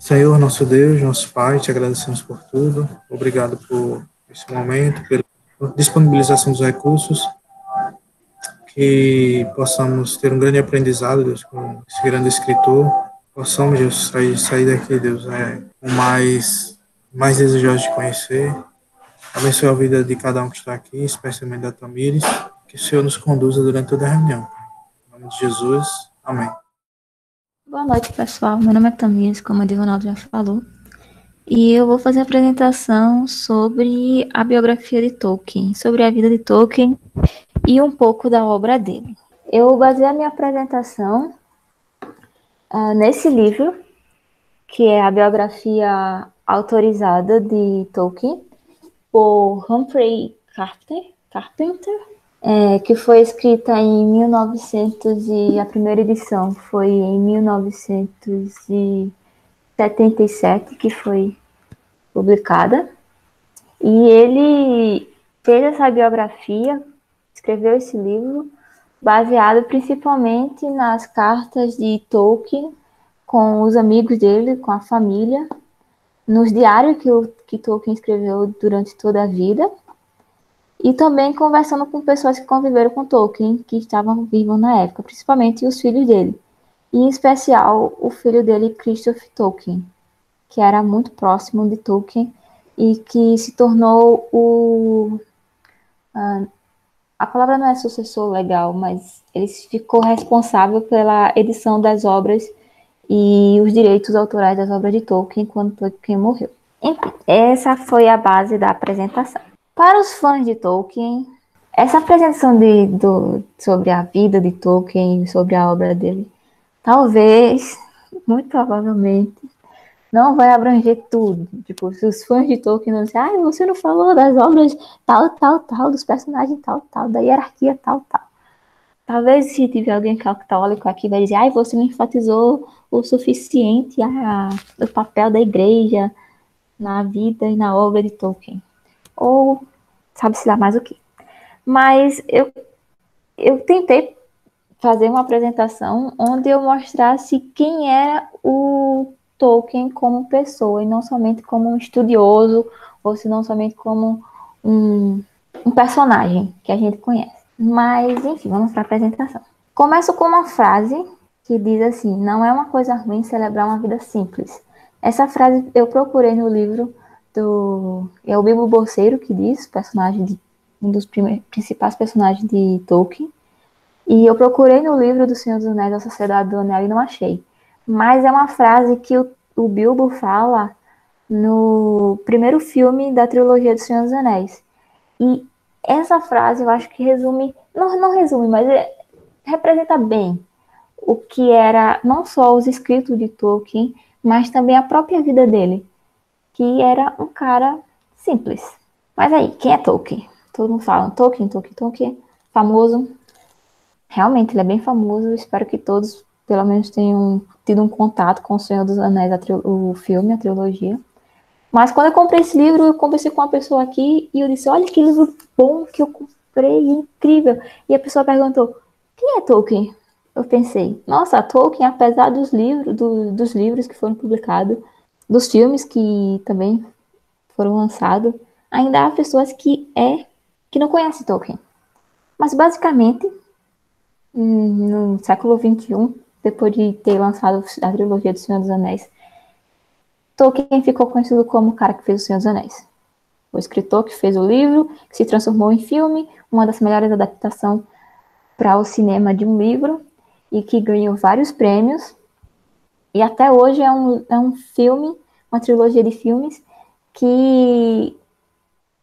Senhor, nosso Deus, nosso Pai, te agradecemos por tudo. Obrigado por esse momento, pela disponibilização dos recursos, que possamos ter um grande aprendizado, Deus, com esse grande escritor. Possamos, Deus, sair daqui, Deus, com mais desejosos de conhecer. Abençoe a vida de cada um que está aqui, especialmente da Tamires. Que o Senhor nos conduza durante toda a reunião. Em nome de Jesus. Amém. Boa noite, pessoal. Meu nome é Tamires, como o Ronaldo já falou. E eu vou fazer a apresentação sobre a biografia de Tolkien, sobre a vida de Tolkien e um pouco da obra dele. Eu baseei a minha apresentação nesse livro, que é a biografia autorizada de Tolkien, por Humphrey Carpenter, que foi escrita em 1900 e a primeira edição foi em 1977, que foi publicada. E ele fez essa biografia, escreveu esse livro, baseado principalmente nas cartas de Tolkien com os amigos dele, com a família, nos diários que Tolkien escreveu durante toda a vida, e também conversando com pessoas que conviveram com Tolkien, que estavam vivos na época, principalmente os filhos dele, e em especial o filho dele, Christopher Tolkien, que era muito próximo de Tolkien e que se tornou a palavra não é sucessor legal, mas ele ficou responsável pela edição das obras e os direitos autorais das obras de Tolkien quando Tolkien morreu. Enfim, essa foi a base da apresentação. Para os fãs de Tolkien, essa apresentação sobre a vida de Tolkien, sobre a obra dele, talvez, muito provavelmente, não vai abranger tudo. Tipo, se os fãs de Tolkien não dizem, você não falou das obras tal, dos personagens tal, da hierarquia tal. Talvez se tiver alguém católico aqui vai dizer, você não enfatizou o suficiente o papel da igreja na vida e na obra de Tolkien. Ou sabe-se lá mais o que. Mas eu tentei fazer uma apresentação onde eu mostrasse quem era o Tolkien como pessoa, e não somente como um estudioso, ou se não somente como um personagem que a gente conhece. Mas, enfim, vamos para a apresentação. Começo com uma frase que diz assim, não é uma coisa ruim celebrar uma vida simples. Essa frase eu procurei no livro é o Bilbo Bolseiro que diz, um dos principais personagens de Tolkien, e eu procurei no livro do Senhor dos Anéis, A Sociedade do Anel, e não achei. Mas é uma frase que o Bilbo fala no primeiro filme da trilogia do Senhor dos Anéis. E essa frase eu acho que resume, não resume, mas representa bem o que era não só os escritos de Tolkien, mas também a própria vida dele, que era um cara simples. Mas aí, quem é Tolkien? Todo mundo fala Tolkien, famoso. Realmente, ele é bem famoso. Espero que todos, pelo menos, tenham tido um contato com o Senhor dos Anéis, o filme, a trilogia. Mas quando eu comprei esse livro, eu conversei com uma pessoa aqui e eu disse, olha que livro bom que eu comprei, incrível. E a pessoa perguntou, quem é Tolkien? Eu pensei, nossa, Tolkien, apesar dos livros que foram publicados, dos filmes que também foram lançados, ainda há pessoas que não conhecem Tolkien. Mas basicamente, no século XXI, depois de ter lançado a trilogia do Senhor dos Anéis, Tolkien ficou conhecido como o cara que fez o Senhor dos Anéis. O escritor que fez o livro, que se transformou em filme, uma das melhores adaptações para o cinema de um livro, e que ganhou vários prêmios. E até hoje é um filme, uma trilogia de filmes, que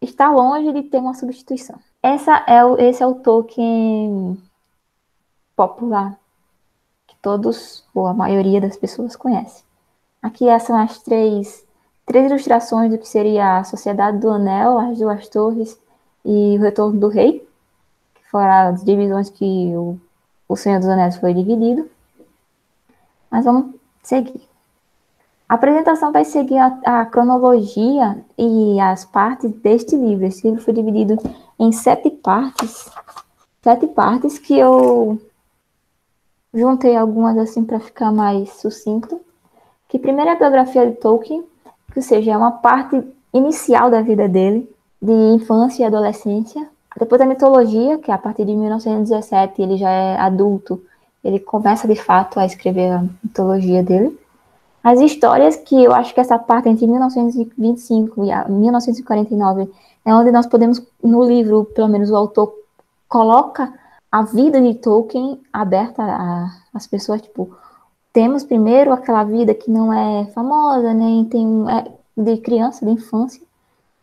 está longe de ter uma substituição. Esse é o Tolkien popular, que todos, ou a maioria das pessoas conhece. Aqui são as três ilustrações do que seria a Sociedade do Anel, as Duas Torres e o Retorno do Rei, que foram as divisões que o Senhor dos Anéis foi dividido. Mas vamos seguir. A apresentação vai seguir a cronologia e as partes deste livro. Esse livro foi dividido em 7 partes. 7 partes que eu juntei algumas assim para ficar mais sucinto. que primeiro é a biografia de Tolkien, que seja é uma parte inicial da vida dele, de infância e adolescência. Depois a mitologia, que a partir de 1917 ele já é adulto, ele começa de fato a escrever a mitologia dele. As histórias, que eu acho que essa parte entre 1925 e 1949 é onde nós podemos, no livro, pelo menos o autor coloca a vida de Tolkien aberta às pessoas, tipo, temos primeiro aquela vida que não é famosa, nem tem de criança, de infância,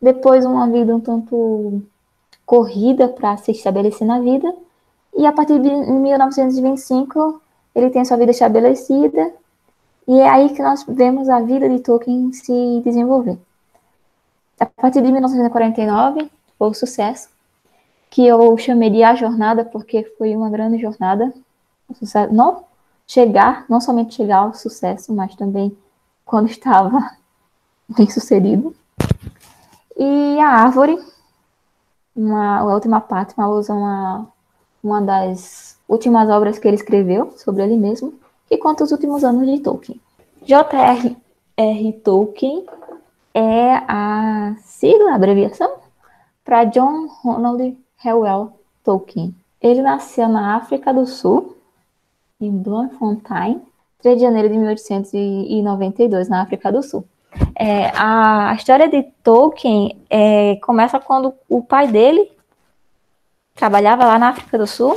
depois uma vida um tanto corrida para se estabelecer na vida, e a partir de 1925 ele tem sua vida estabelecida, e é aí que nós vemos a vida de Tolkien se desenvolver. A partir de 1949 foi o sucesso, que eu chamei de A Jornada, porque foi uma grande jornada, não somente chegar ao sucesso, mas também quando estava bem sucedido. E A Árvore, a última parte, uma alusão a uma das últimas obras que ele escreveu sobre ele mesmo, que conta os últimos anos de Tolkien. J.R.R. Tolkien é a sigla, a abreviação, para John Ronald Reuel Tolkien. Ele nasceu na África do Sul, em Bloemfontein, 3 de janeiro de 1892, na África do Sul. A história de Tolkien começa quando o pai dele trabalhava lá na África do Sul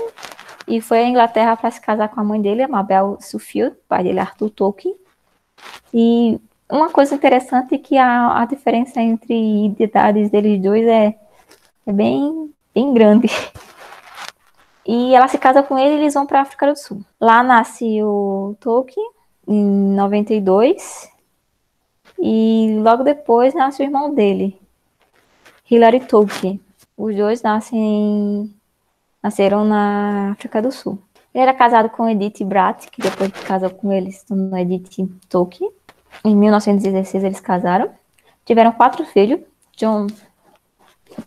e foi à Inglaterra para se casar com a mãe dele, a Mabel Suffield, o pai dele, Arthur Tolkien. E uma coisa interessante é que a diferença entre idades deles dois é bem grande. E ela se casa com ele e eles vão para a África do Sul. Lá nasce o Tolkien, em 92, e logo depois nasce o irmão dele, Hilary Tolkien. Os dois nasceram na África do Sul. Ele era casado com Edith Bratt, que depois que casou com ele se tornou Edith Tolkien. Em 1916 eles casaram. Tiveram 4 filhos. John...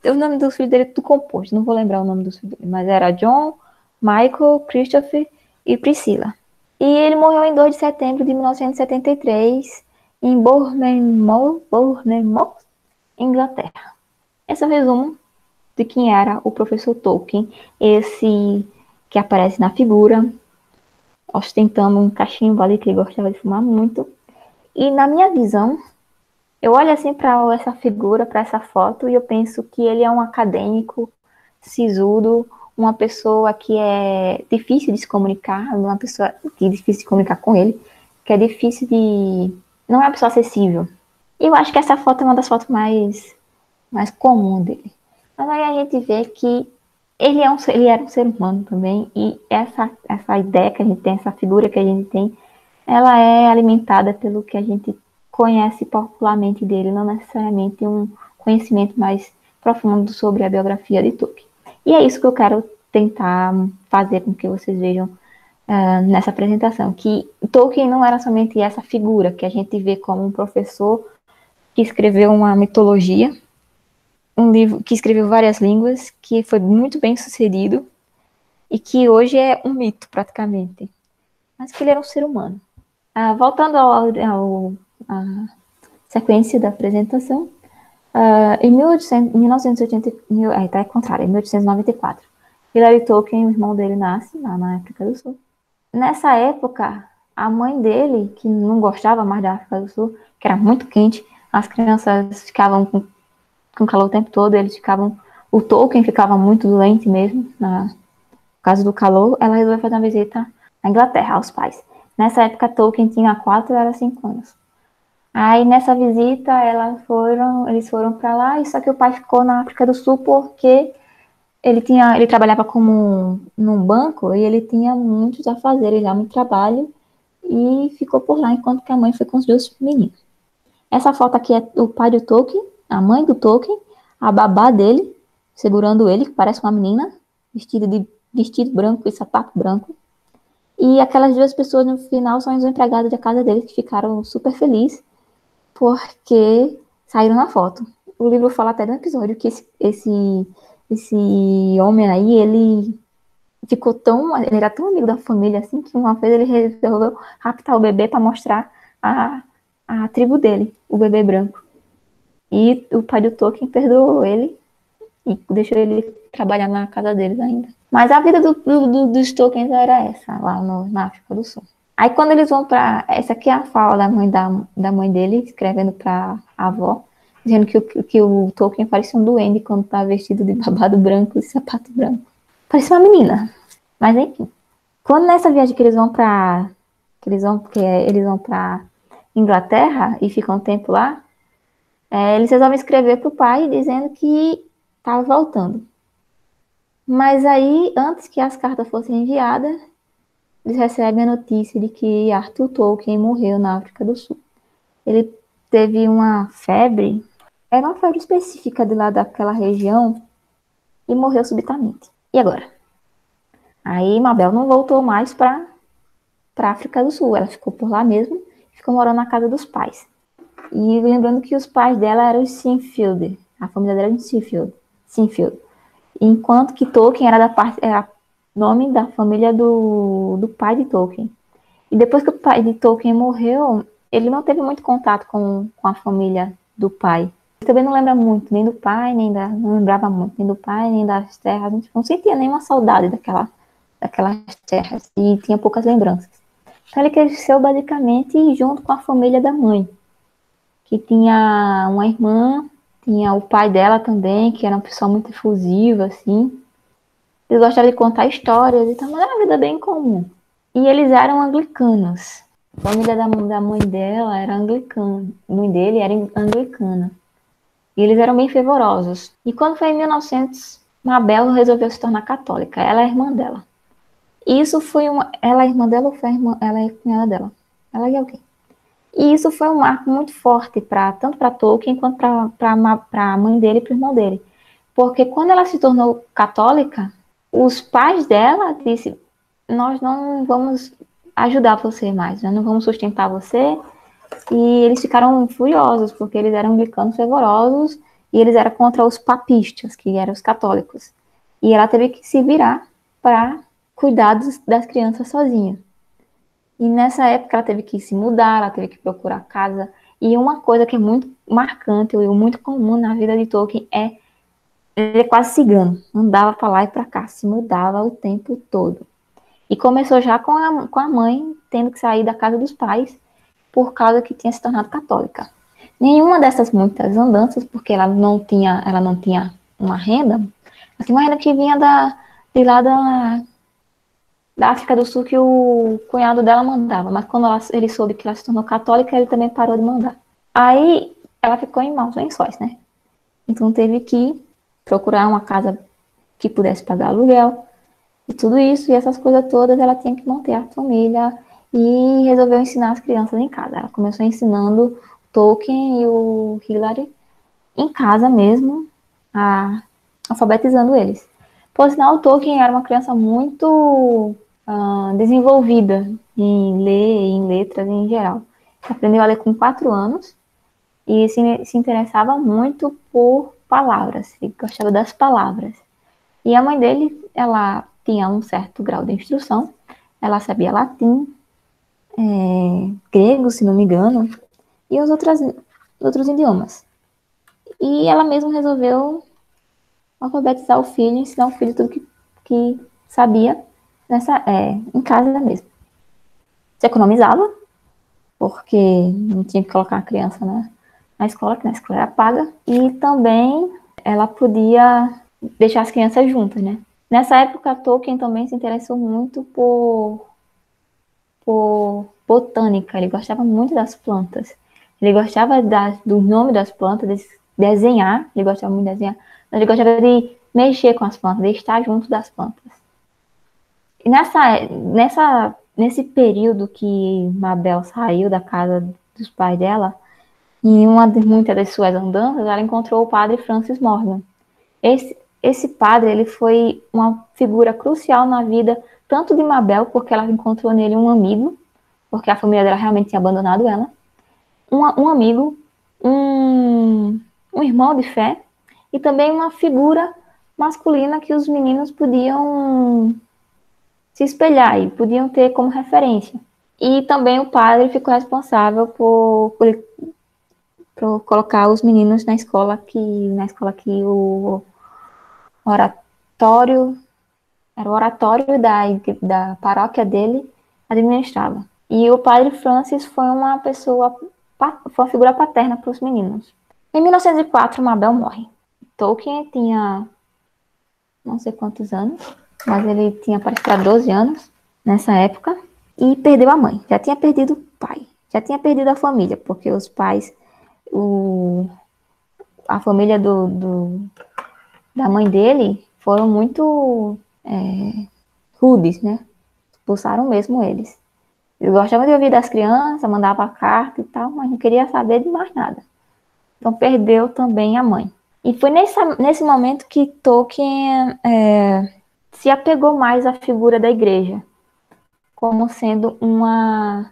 O nome dos filhos dele é tudo composto, não vou lembrar o nome dos filhos dele, mas era John, Michael, Christopher e Priscilla. E ele morreu em 2 de setembro de 1973 em Bournemouth, Inglaterra. Esse é o resumo de quem era o professor Tolkien, esse que aparece na figura, ostentando um cachimbo ali que ele gostava de fumar muito. E na minha visão, eu olho assim para essa figura, para essa foto, e eu penso que ele é um acadêmico sisudo, uma pessoa que é difícil de se comunicar, uma pessoa que é difícil de comunicar com ele, que é difícil de... não é uma pessoa acessível. E eu acho que essa foto é uma das fotos mais comum dele. Mas aí a gente vê que ele era um ser humano também, e essa ideia que a gente tem, essa figura que a gente tem, ela é alimentada pelo que a gente conhece popularmente dele, não necessariamente um conhecimento mais profundo sobre a biografia de Tolkien. E é isso que eu quero tentar fazer com que vocês vejam nessa apresentação, que Tolkien não era somente essa figura que a gente vê como um professor que escreveu uma mitologia, um livro que escreveu várias línguas, que foi muito bem sucedido e que hoje é um mito praticamente, mas que ele era um ser humano. Voltando à sequência da apresentação, em 1894, Hilary Tolkien, o irmão dele, nasce lá na África do Sul. Nessa época, a mãe dele, que não gostava mais da África do Sul, que era muito quente, as crianças ficavam com calor o tempo todo, o Tolkien ficava muito doente mesmo, por causa do calor, ela resolveu fazer uma visita à Inglaterra, aos pais. Nessa época, Tolkien tinha 4 ou 5 anos. Aí, nessa visita, eles foram para lá, e só que o pai ficou na África do Sul porque ele trabalhava num banco e ele tinha muitos afazeres lá, muito trabalho, e ficou por lá enquanto que a mãe foi com os 2 meninos. Essa foto aqui é o pai do Tolkien, a mãe do Tolkien, a babá dele, segurando ele, que parece uma menina, vestida de vestido branco e sapato branco. E aquelas 2 pessoas no final são os empregados da casa dele, que ficaram super felizes porque saíram na foto. O livro fala até no episódio que esse homem aí, ele era tão amigo da família assim que uma vez ele resolveu raptar o bebê para mostrar a tribo dele, o bebê branco. E o pai do Tolkien perdoou ele e deixou ele trabalhar na casa deles ainda. Mas a vida dos Tolkien era essa, lá na África do Sul. Aí quando eles vão pra... Essa aqui é a fala da mãe dele, escrevendo pra avó, dizendo que o Tolkien parecia um duende quando tá vestido de babado branco e sapato branco. Parecia uma menina. Mas enfim. Quando nessa viagem que eles vão pra Inglaterra e ficam um tempo lá, eles resolvem escrever pro pai dizendo que tava voltando. Mas aí, antes que as cartas fossem enviadas, eles recebem a notícia de que Arthur Tolkien morreu na África do Sul. Ele teve uma febre, era uma febre específica de lá daquela região, e morreu subitamente. E agora? Aí Mabel não voltou mais para a África do Sul, ela ficou por lá mesmo, ficou morando na casa dos pais. E lembrando que os pais dela eram os Sinfield, a família dela era de Sinfield. Enquanto que Tolkien era nome da família do pai de Tolkien. E depois que o pai de Tolkien morreu, ele não teve muito contato com a família do pai. Ele também não lembra muito, nem do pai, não lembrava muito, nem do pai, nem das terras. A gente não sentia nenhuma saudade daquelas terras e tinha poucas lembranças. Então ele cresceu basicamente junto com a família da mãe, que tinha uma irmã, tinha o pai dela também, que era uma pessoa muito efusiva, assim. Eles gostavam de contar histórias, então era uma vida bem comum. E eles eram anglicanos. A família da mãe dela era anglicana. A mãe dele era anglicana. E eles eram bem fervorosos. E quando foi em 1900, Mabel resolveu se tornar católica. Ela é a irmã dela. E isso foi uma... Ela é irmã dela ou foi ela é cunhada dela? Ela é alguém. E isso foi um marco muito forte, tanto para Tolkien quanto para a mãe dele e para o irmão dele. Porque quando ela se tornou católica, os pais dela disseram: nós não vamos ajudar você mais, nós não vamos sustentar você. E eles ficaram furiosos, porque eles eram anglicanos fervorosos e eles eram contra os papistas, que eram os católicos. E ela teve que se virar para cuidar das crianças sozinha. E nessa época ela teve que se mudar, ela teve que procurar casa. E uma coisa que é muito marcante e muito comum na vida de Tolkien ele é quase cigano, andava para lá e para cá, se mudava o tempo todo. E começou já com a mãe tendo que sair da casa dos pais por causa que tinha se tornado católica. Nenhuma dessas muitas andanças, porque ela não tinha uma renda, ela tinha uma renda que vinha de lá da África do Sul, que o cunhado dela mandava, mas quando ele soube que ela se tornou católica, ele também parou de mandar. Aí ela ficou em maus lençóis, né? Então teve que procurar uma casa que pudesse pagar aluguel e tudo isso, e essas coisas todas ela tinha que manter a família e resolveu ensinar as crianças em casa. Ela começou ensinando Tolkien e o Hillary em casa mesmo, alfabetizando eles. Por sinal, o Tolkien era uma criança muito desenvolvida em ler, em letras em geral. Aprendeu a ler com 4 anos e se interessava muito por palavras, ele gostava das palavras. E a mãe dele, ela tinha um certo grau de instrução, ela sabia latim, grego, se não me engano, e os outros idiomas. E ela mesma resolveu alfabetizar o filho, ensinar o filho tudo que sabia em casa mesmo. Se economizava, porque não tinha que colocar a criança na escola, que na escola era paga, e também ela podia deixar as crianças juntas, né? Nessa época, Tolkien também se interessou muito por botânica, ele gostava muito das plantas. Ele gostava do nome das plantas, de desenhar, ele gostava muito de desenhar, mas ele gostava de mexer com as plantas, de estar junto das plantas. E nesse período que Mabel saiu da casa dos pais dela, em muitas das suas andanças, ela encontrou o padre Francis Morgan. Esse padre, ele foi uma figura crucial na vida tanto de Mabel, porque ela encontrou nele um amigo, porque a família dela realmente tinha abandonado ela, um amigo, um irmão de fé, e também uma figura masculina que os meninos podiam se espelhar e podiam ter como referência. E também o padre ficou responsável por colocar os meninos na escola que o oratório, era o oratório da paróquia dele administrava. E o padre Francis foi uma pessoa, foi uma figura paterna para os meninos. Em 1904, Mabel morre. Tolkien tinha não sei quantos anos, mas ele tinha parece que 12 anos nessa época e perdeu a mãe. Já tinha perdido o pai, já tinha perdido a família, porque os pais, a família da mãe dele foram muito rudes, né? Expulsaram mesmo eles. Eles gostavam de ouvir das crianças, mandava carta e tal, mas não queria saber de mais nada. Então perdeu também a mãe. E foi nesse momento que Tolkien se apegou mais à figura da igreja, como sendo uma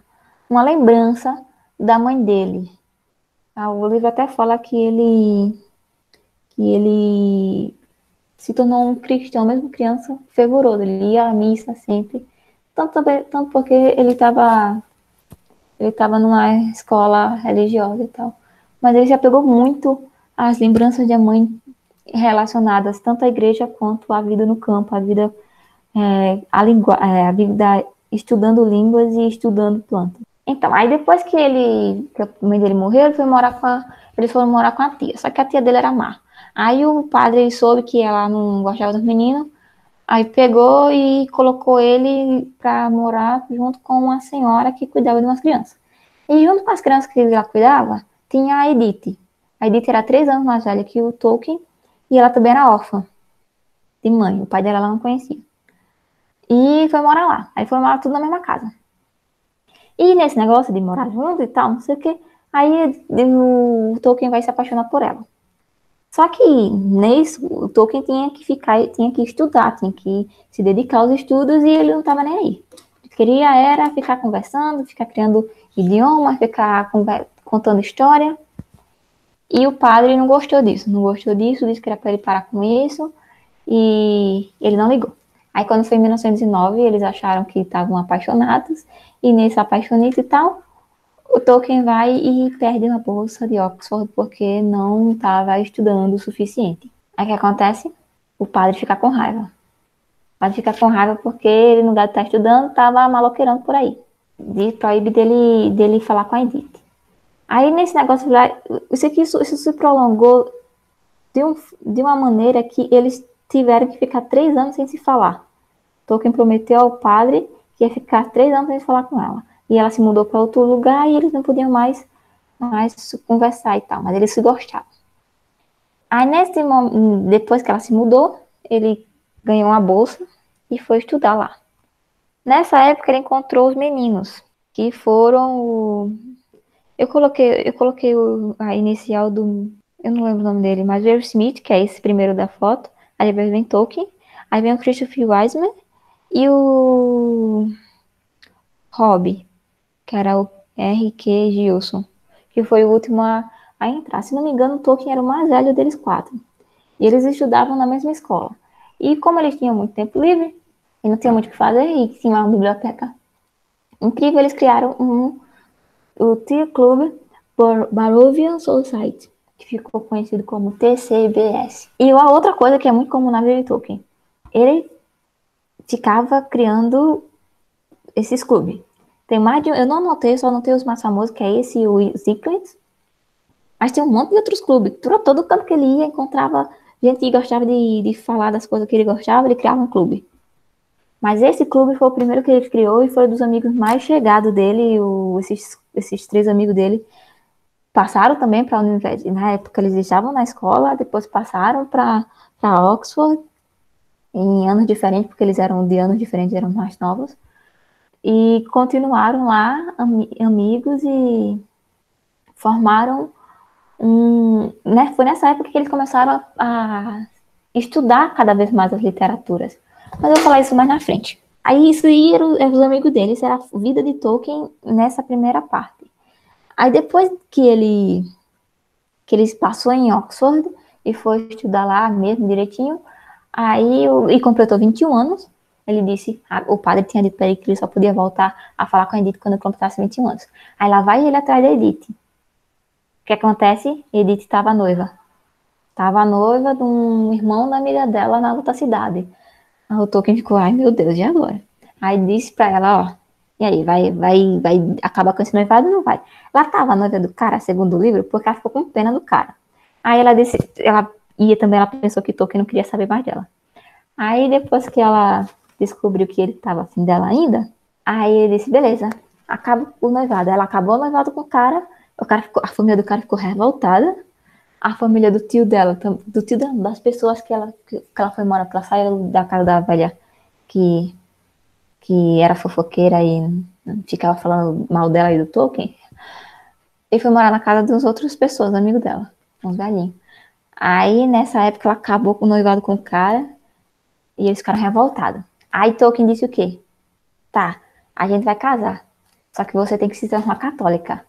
lembrança da mãe dele. O livro até fala que ele se tornou um cristão, mesmo criança, fervoroso. Ele ia à missa sempre, tanto porque ele estava numa escola religiosa e tal. Mas ele se apegou muito às lembranças da mãe relacionadas tanto à igreja quanto à vida no campo, a vida estudando línguas e estudando plantas. Então, aí depois que a mãe dele morreu, eles foram morar com a tia. Só que a tia dele era má. Aí o padre soube que ela não gostava dos meninos, aí pegou e colocou ele para morar junto com uma senhora que cuidava de umas crianças. E junto com as crianças que ela cuidava, tinha a Edith. A Edith era 3 anos mais velha que o Tolkien e ela também era órfã de mãe. O pai dela ela não conhecia. E foi morar lá. Aí foram morar tudo na mesma casa. E nesse negócio de morar junto e tal, não sei o que, aí o Tolkien vai se apaixonar por ela. Só que nisso, o Tolkien tinha que estudar, tinha que se dedicar aos estudos e ele não estava nem aí. Ele queria era ficar conversando, ficar criando idioma, ficar contando história. E o padre não gostou disso, disse que era para ele parar com isso e ele não ligou. Aí quando foi em 1909, eles acharam que estavam apaixonados e nesse apaixonite e tal, o Tolkien vai e perde uma bolsa de Oxford porque não estava estudando o suficiente. Aí o que acontece? O padre fica com raiva. O padre fica com raiva porque ele, no lugar de estar estudando, estava maloqueirando por aí. Proíbe dele falar com a Edith. Aí nesse negócio, isso se prolongou de uma maneira que eles tiveram que ficar 3 anos sem se falar. Tolkien prometeu ao padre que ia ficar 3 anos sem falar com ela. E ela se mudou para outro lugar e eles não podiam mais conversar e tal, mas eles se gostavam. Aí nesse momento, depois que ela se mudou, ele ganhou uma bolsa e foi estudar lá. Nessa época ele encontrou os meninos, que foram eu coloquei a inicial eu não lembro o nome dele, mas o Jerry Smith, que é esse primeiro da foto, aí vem Tolkien, aí vem o Christopher Wiseman e o Hobby, que era o R.K. Gilson, que foi o último a entrar. Se não me engano, o Tolkien era o mais velho deles 4. E eles estudavam na mesma escola. E como eles tinham muito tempo livre, e não tinham muito o que fazer, e tinha uma biblioteca incrível, eles criaram o Tea Club Barovian Society, que ficou conhecido como TCBS. E a outra coisa que é muito comum na vida de Tolkien, ele ficava criando esses clubes. Tem mais de eu não anotei, só anotei os mais famosos, que é esse e o Zicklins. Mas tem um monte de outros clubes. Todo canto que ele ia, encontrava gente que gostava de falar das coisas que ele gostava, ele criava um clube. Mas esse clube foi o primeiro que ele criou e foi dos amigos mais chegados dele. Esses 3 amigos dele passaram também para a universidade. Na época eles estavam na escola, depois passaram para Oxford, em anos diferentes, porque eles eram de anos diferentes, eram mais novos. E continuaram lá, amigos, e formaram né, foi nessa época que eles começaram a estudar cada vez mais as literaturas. Mas eu vou falar isso mais na frente. Aí isso aí eram os amigos deles, era a vida de Tolkien nessa primeira parte. Aí depois que ele passou em Oxford e foi estudar lá mesmo direitinho, aí e completou 21 anos, ele disse, o padre tinha dito para ele que ele só podia voltar a falar com a Edith quando ele completasse 21 anos. Aí lá vai ele atrás da Edith. O que acontece? Edith estava noiva. Estava noiva de um irmão da amiga dela na outra cidade. Aí o Tolkien ficou, ai meu Deus, e agora? Aí disse pra ela, ó, e aí, vai acabar com esse noivado ou não vai? Ela tava noiva do cara, segundo o livro, porque ela ficou com pena do cara. Aí ela disse, ela pensou que Tolkien não queria saber mais dela. Aí depois que ela descobriu que ele tava afim dela ainda, aí ele disse, beleza, acaba o noivado. Ela acabou o noivado com o cara a família do cara ficou revoltada. A família do tio dela, das pessoas que ela foi morar, que ela saiu da casa da velha que era fofoqueira e ficava falando mal dela e do Tolkien, e foi morar na casa das outras pessoas, amigos dela, uns velhinhos. Aí, nessa época, ela acabou com o noivado com o cara, e eles ficaram revoltados. Aí Tolkien disse o quê? Tá, a gente vai casar, só que você tem que se tornar católica.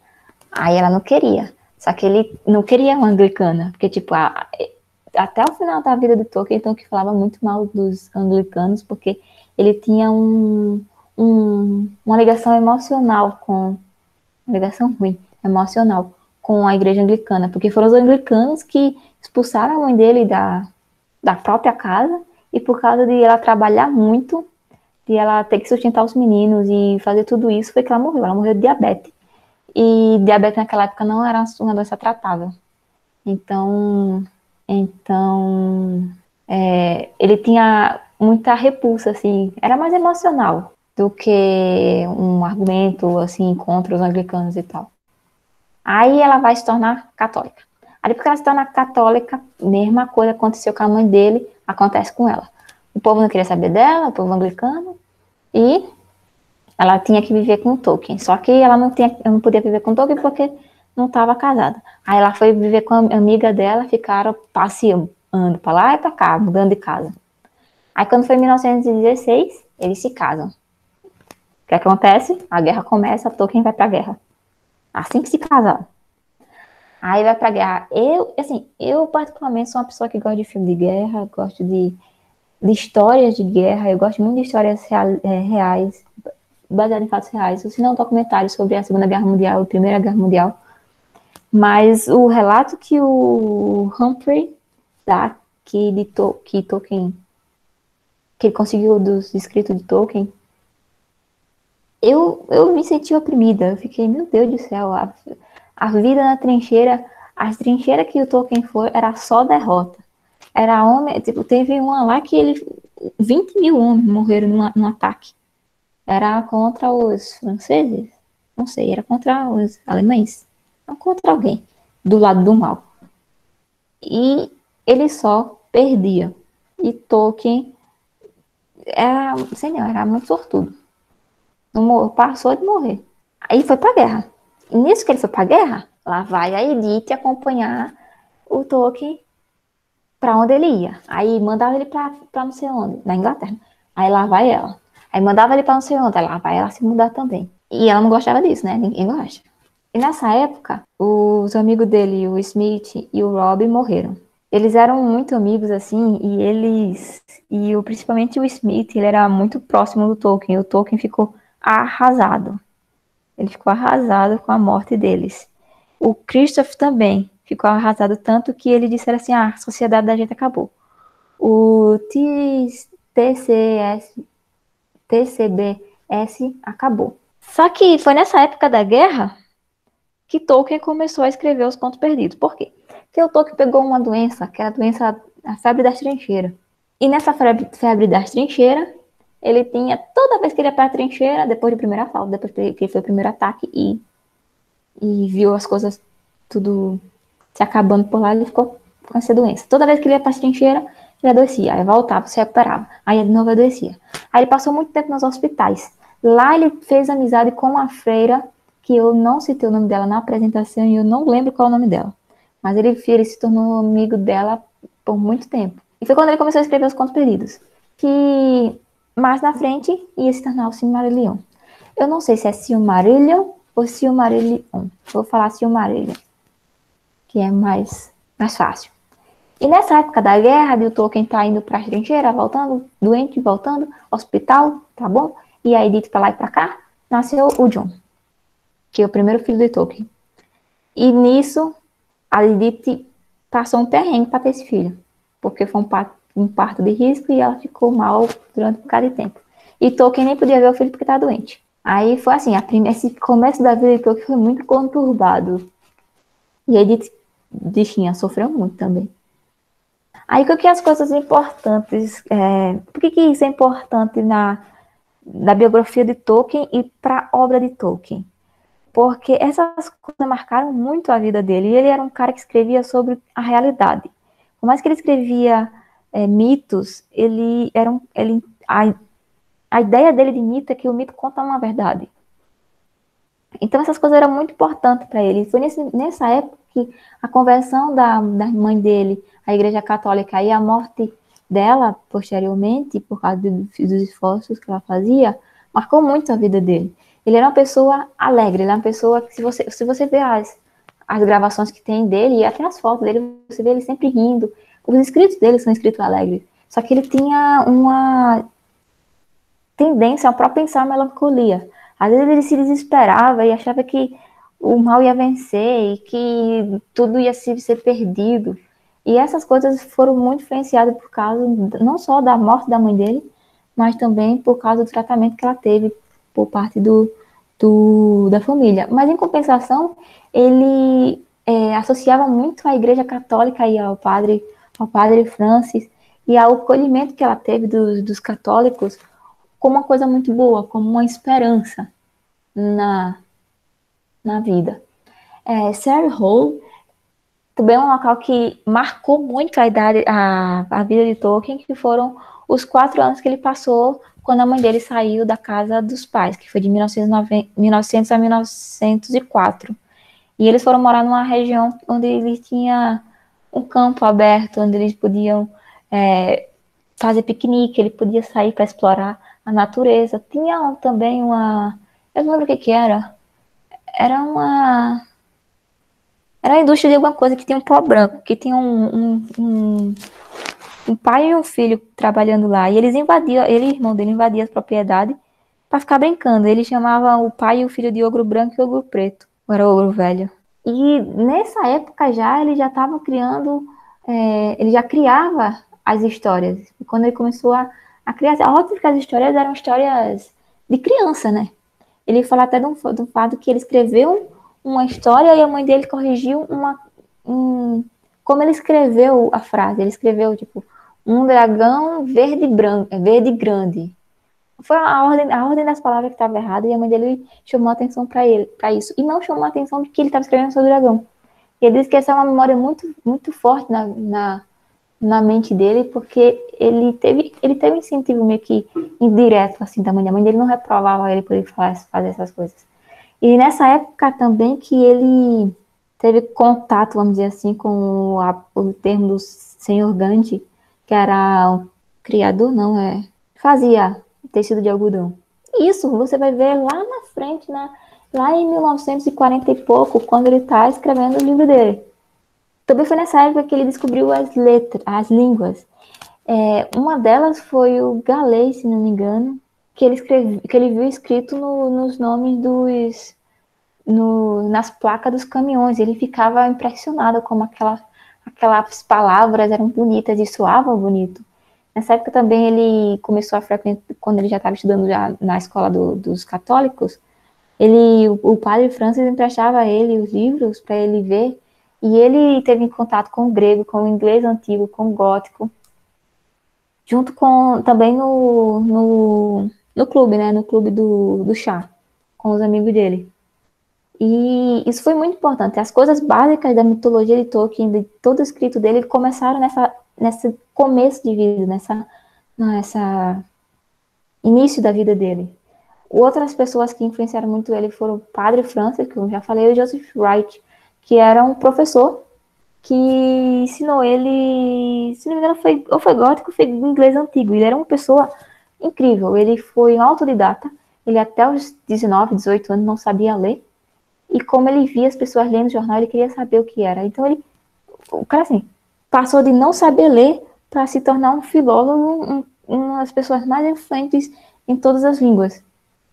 Aí ela não queria, só que ele não queria uma anglicana, porque, tipo, até o final da vida do Tolkien, então, que falava muito mal dos anglicanos, porque ele tinha uma ligação emocional uma ligação ruim, emocional, com a igreja anglicana, porque foram os anglicanos que expulsaram a mãe dele da própria casa, e por causa de ela trabalhar muito, de ela ter que sustentar os meninos e fazer tudo isso, foi que ela morreu de diabetes. E diabetes naquela época não era uma doença tratável. Então ele tinha muita repulsa, assim, era mais emocional do que um argumento, assim, contra os anglicanos e tal. Aí ela vai se tornar católica. Aí porque ela se torna católica, mesma coisa aconteceu com a mãe dele, acontece com ela. O povo não queria saber dela, o povo anglicano, e ela tinha que viver com o Tolkien. Só que ela não podia viver com o Tolkien porque não estava casada. Aí ela foi viver com a amiga dela, ficaram passeando para lá e para cá, mudando de casa. Aí quando foi em 1916, eles se casam. O que acontece? A guerra começa, Tolkien vai para a guerra. Assim que se casaram. Aí vai pra guerra. Eu particularmente sou uma pessoa que gosta de filme de guerra, gosto de histórias de guerra, eu gosto muito de histórias reais, baseadas em fatos reais. Se não, documentários sobre a Segunda Guerra Mundial, a Primeira Guerra Mundial. Mas o relato que o Humphrey dá, que Tolkien, que ele conseguiu dos escritos de Tolkien, eu me senti oprimida. Eu fiquei, meu Deus do céu, a vida na trincheira, as trincheiras que o Tolkien foi, era só derrota. Era homem, tipo, teve uma lá que 20 mil homens morreram num ataque. Era contra os franceses? Não sei, era contra os alemães. Não contra alguém do lado do mal. E ele só perdia. E Tolkien era, sei não, era muito sortudo. Passou de morrer. Aí foi pra guerra. E nisso que ele foi pra guerra, lá vai a Edith acompanhar o Tolkien pra onde ele ia. Aí mandava ele pra não sei onde, na Inglaterra. Aí lá vai ela. Aí mandava ele pra não sei onde, aí lá vai ela se mudar também. E ela não gostava disso, né? Ninguém gosta. E nessa época, os amigos dele, o Smith e o Rob, morreram. Eles eram muito amigos, assim, principalmente o Smith, ele era muito próximo do Tolkien. E o Tolkien ficou arrasado. Ele ficou arrasado com a morte deles. O Christoph também ficou arrasado, tanto que ele disse assim, a sociedade da gente acabou. O TCBS acabou. Só que foi nessa época da guerra que Tolkien começou a escrever os Contos Perdidos. Por quê? Porque o Tolkien pegou uma doença, que era a febre das trincheiras. E nessa febre das trincheiras, ele tinha, toda vez que ele ia para a trincheira, depois do primeiro assalto, depois que foi o primeiro ataque e viu as coisas tudo se acabando por lá, ele ficou com essa doença. Toda vez que ele ia para a trincheira, ele adoecia, aí voltava, se recuperava, aí de novo adoecia. Aí ele passou muito tempo nos hospitais. Lá ele fez amizade com uma freira, que eu não citei o nome dela na apresentação e eu não lembro qual é o nome dela. Mas ele se tornou amigo dela por muito tempo. E foi quando ele começou a escrever os Contos Perdidos, que mais na frente ia se tornar o Silmarillion. Eu não sei se é Silmarillion ou Silmarillion. Vou falar Silmarillion, que é mais fácil. E nessa época da guerra, o Tolkien tá indo pra trincheira, voltando, doente, voltando, hospital, tá bom? E aí, dito pra lá e pra cá, nasceu o John, que é o primeiro filho de Tolkien. E nisso, a Edith passou um perrengue para ter esse filho, porque foi um parto de risco e ela ficou mal durante um bocado de tempo. E Tolkien nem podia ver o filho porque estava doente. Aí foi assim, esse começo da vida de Tolkien foi muito conturbado. E a Edith, bichinha, sofreu muito também. Aí o que as coisas importantes, por que isso é importante na biografia de Tolkien e para a obra de Tolkien? Porque essas coisas marcaram muito a vida dele. E ele era um cara que escrevia sobre a realidade. Por mais que ele escrevia mitos, a ideia dele de mito é que o mito conta uma verdade. Então essas coisas eram muito importantes para ele. Foi nessa época que a conversão da mãe dele à Igreja Católica e a morte dela, posteriormente, por causa dos esforços que ela fazia, marcou muito a vida dele. Ele era uma pessoa alegre, ele era uma pessoa que, se você ver as gravações que tem dele, e até as fotos dele, você vê ele sempre rindo. Os escritos dele são escritos alegres. Só que ele tinha uma tendência a propensar à melancolia. Às vezes ele se desesperava e achava que o mal ia vencer e que tudo ia ser perdido. E essas coisas foram muito influenciadas por causa não só da morte da mãe dele, mas também por causa do tratamento que ela teve por parte da família. Mas, em compensação, ele associava muito a Igreja Católica e ao padre Francis e ao acolhimento que ela teve dos católicos como uma coisa muito boa, como uma esperança na vida. Surrey Hall também é um local que marcou muito a vida de Tolkien, que foram os 4 anos que ele passou quando a mãe dele saiu da casa dos pais, que foi de 1900 a 1904. E eles foram morar numa região onde eles tinham um campo aberto, onde eles podiam fazer piquenique, ele podia sair para explorar a natureza. Tinha também eu não lembro o que era. Era uma indústria de alguma coisa que tinha um pó branco, que tinha um pai e um filho trabalhando lá. E eles invadiam, ele e o irmão dele invadiam as propriedades para ficar brincando. Ele chamava o pai e o filho de ogro branco e ogro preto. Ou era ogro velho. E nessa época ele já estava criando, ele já criava as histórias. E quando ele começou a criar, óbvio que as histórias eram histórias de criança, né? Ele fala até do fato que ele escreveu uma história e a mãe dele corrigiu como ele escreveu a frase. Ele escreveu, tipo, um dragão verde grande. Foi a ordem das palavras que estava errada e a mãe dele chamou a atenção para isso. E não chamou a atenção de que ele estava escrevendo sobre o dragão. E ele disse que essa é uma memória muito, muito forte na mente dele, porque ele teve um incentivo meio que indireto, assim, da mãe. A mãe dele não reprovava ele por ele fazer essas coisas. E nessa época também que ele teve contato, vamos dizer assim, com o termo do senhor Gandhi, que era um criador, fazia tecido de algodão. Isso você vai ver lá na frente, lá em 1940 e pouco, quando ele está escrevendo o livro dele. Também foi nessa época que ele descobriu as línguas. Uma delas foi o galês, se não me engano, que ele viu escrito nos nomes nas placas dos caminhões. Ele ficava impressionado como aquelas palavras eram bonitas e soavam bonito. Nessa época também ele começou a frequentar, quando ele já estava estudando já na escola dos católicos, o padre Francis emprestava a ele os livros para ele ver, e ele teve contato com o grego, com o inglês antigo, com o gótico, junto com também no clube, né, no clube do chá, com os amigos dele. E isso foi muito importante. As coisas básicas da mitologia de Tolkien, de todo o escrito dele, começaram nesse começo de vida, nessa início da vida dele. Outras pessoas que influenciaram muito ele foram o padre Francis, que eu já falei, e o Joseph Wright, que era um professor que ensinou ele, se não me engano, foi gótico ou foi inglês antigo. Ele era uma pessoa incrível. Ele foi um autodidata. Ele até os 19, 18 anos não sabia ler. E como ele via as pessoas lendo o jornal, ele queria saber o que era. Então o cara assim, passou de não saber ler para se tornar um filólogo, uma das pessoas mais influentes em todas as línguas.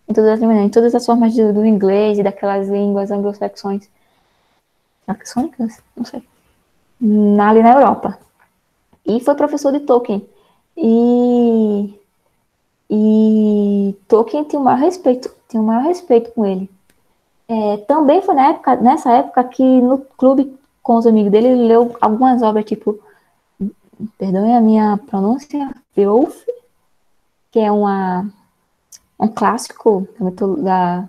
Em todas as formas do inglês e daquelas línguas anglo-saxões. Saxônicas? Não sei. Ali na Europa. E foi professor de Tolkien. E Tolkien tinha o maior respeito com ele. Também foi nessa época que no clube com os amigos dele, ele leu algumas obras, tipo, perdoem a minha pronúncia, Beowulf, que é um clássico da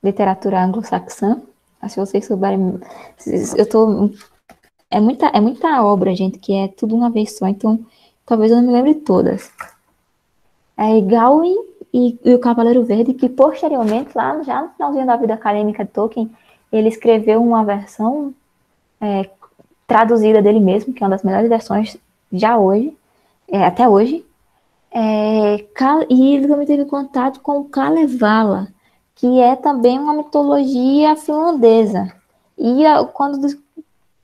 literatura anglo-saxã. Se vocês souberem, é muita obra, gente, que é tudo uma vez só, então talvez eu não me lembre de todas. Gawain e o Cavaleiro Verde, que posteriormente, lá já no finalzinho da vida acadêmica de Tolkien, ele escreveu uma versão traduzida dele mesmo, que é uma das melhores versões já hoje, até hoje. E ele também teve contato com o Kalevala, que é também uma mitologia finlandesa. E quando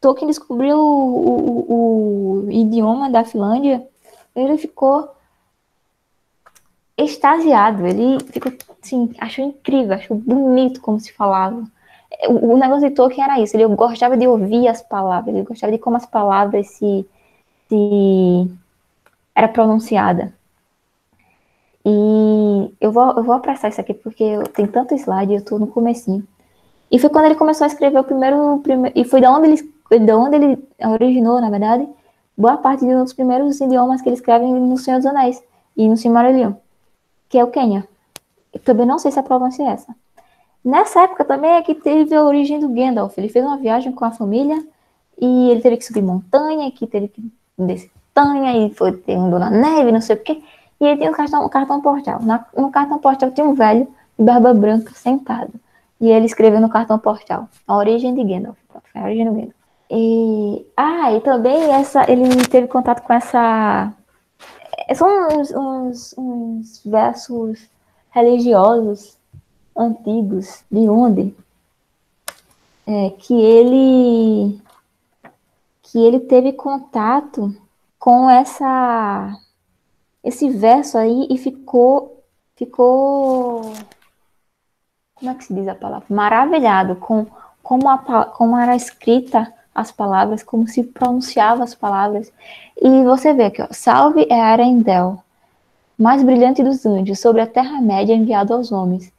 Tolkien descobriu o idioma da Finlândia, ele ficou extasiado. Ele ficou assim, achou incrível, achou bonito como se falava. O negócio de Tolkien era isso, ele gostava de ouvir as palavras, ele gostava de como as palavras se era pronunciada. E eu vou apressar isso aqui, porque tem tanto slide e eu tô no comecinho. E foi quando ele começou a escrever o primeiro e foi da onde ele originou, na verdade, boa parte dos primeiros idiomas que ele escreve no Senhor dos Anéis e no Silmarillion, que é o Quenya. Eu também não sei se a pronúncia é essa. Nessa época também é que teve a origem do Gandalf. Ele fez uma viagem com a família e ele teve que subir montanha, que teve que descer montanha, e andou na neve, não sei o quê. E ele tinha um cartão postal. No cartão postal tinha um velho de barba branca sentado. E ele escreveu no cartão postal a origem de Gandalf. Foi a origem do Gandalf. E também ele teve contato com essa... São uns versos religiosos antigos, de onde que ele teve contato com esse verso aí e ficou como é que se diz a palavra? Maravilhado com como era escrita as palavras, como se pronunciava as palavras. E você vê aqui, ó, salve é Arendelle, mais brilhante dos anjos, sobre a Terra-média enviado aos homens.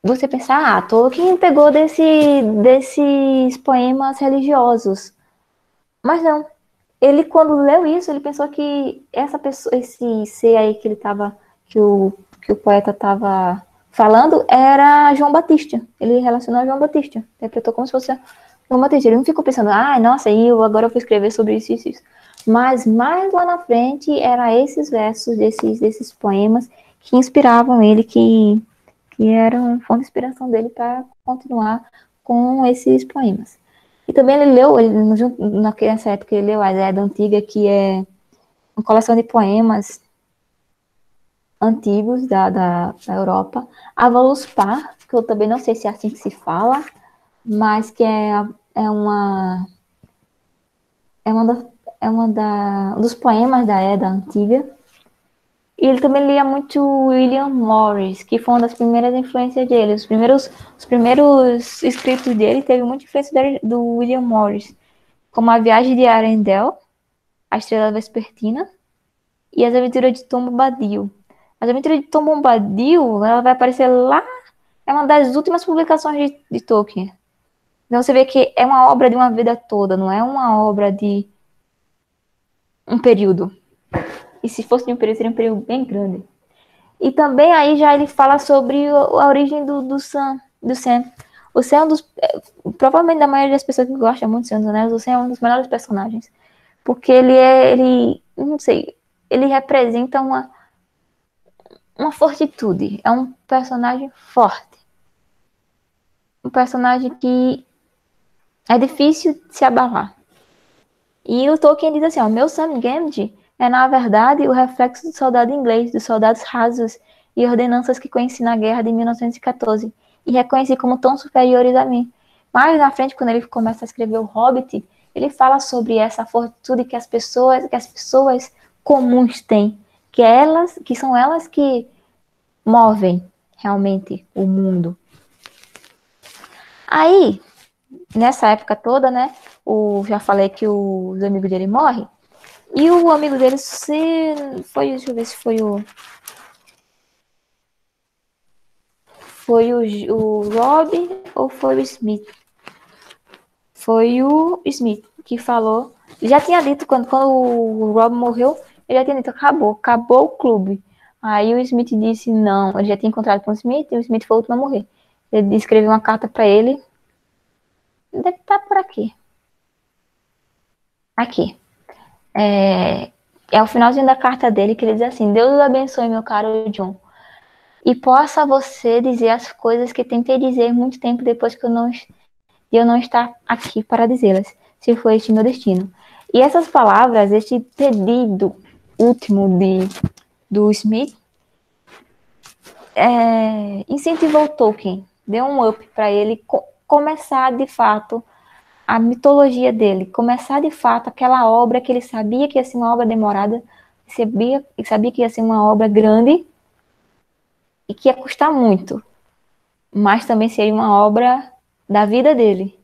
Você pensa, Tolkien pegou desses poemas religiosos. Mas não. Ele, quando leu isso, ele pensou que esse ser aí que o poeta estava falando era João Batista. Ele relacionou a João Batista. Interpretou como se fosse João Batista. Ele não ficou pensando, nossa, agora eu vou escrever sobre isso. Mas mais lá na frente, eram esses versos desses poemas que inspiravam ele, que eram fonte de inspiração dele para continuar com esses poemas. E também ele leu, nessa época ele leu a Edda Antiga, que é uma coleção de poemas antigos da Europa. A Völuspá, que eu também não sei se é assim que se fala, mas que um dos poemas da Edda Antiga. E ele também lia muito William Morris, que foi uma das primeiras influências dele. Os primeiros escritos dele teve muita influência do William Morris, como A Viagem de Arendelle, A Estrela Vespertina e As Aventuras de Tom Bombadil. As Aventuras de Tom Bombadil, ela vai aparecer lá, é uma das últimas publicações de Tolkien. Então você vê que é uma obra de uma vida toda, não é uma obra de um período. E se fosse de um período, seria um período bem grande. E também aí já ele fala sobre a origem do Sam. O Sam é um dos... Provavelmente da maioria das pessoas que gostam muito do Senhor dos Anéis, o Sam é um dos melhores personagens. Porque não sei, ele representa uma fortitude. É um personagem forte. Um personagem que é difícil de se abalar. E o Tolkien diz assim, meu Sam Gamgee é, na verdade, o reflexo do soldado inglês, dos soldados rasos e ordenanças que conheci na guerra de 1914 e reconheci como tão superiores a mim. Mais na frente, quando ele começa a escrever o Hobbit, ele fala sobre essa fortitude que as pessoas comuns têm, que são elas que movem realmente o mundo. Aí, nessa época toda, né, já falei que os amigos dele morrem, e o amigo dele deixa eu ver se foi o Rob ou foi o Smith? Foi o Smith que falou. Ele já tinha dito, quando o Rob morreu, ele já tinha dito, acabou o clube. Aí o Smith disse não, ele já tinha encontrado com o Smith e o Smith foi o último a morrer. Ele escreveu uma carta para ele. Deve estar por aqui. Aqui. É o finalzinho da carta dele que ele diz assim: Deus o abençoe, meu caro John, e possa você dizer as coisas que tentei dizer muito tempo depois que eu não estar aqui para dizê-las, se foi este meu destino. E essas palavras, este pedido último do Smith, incentivou Tolkien, deu um up para ele começar de fato a mitologia dele, começar de fato aquela obra que ele sabia que ia ser uma obra demorada, sabia que ia ser uma obra grande e que ia custar muito, mas também seria uma obra da vida dele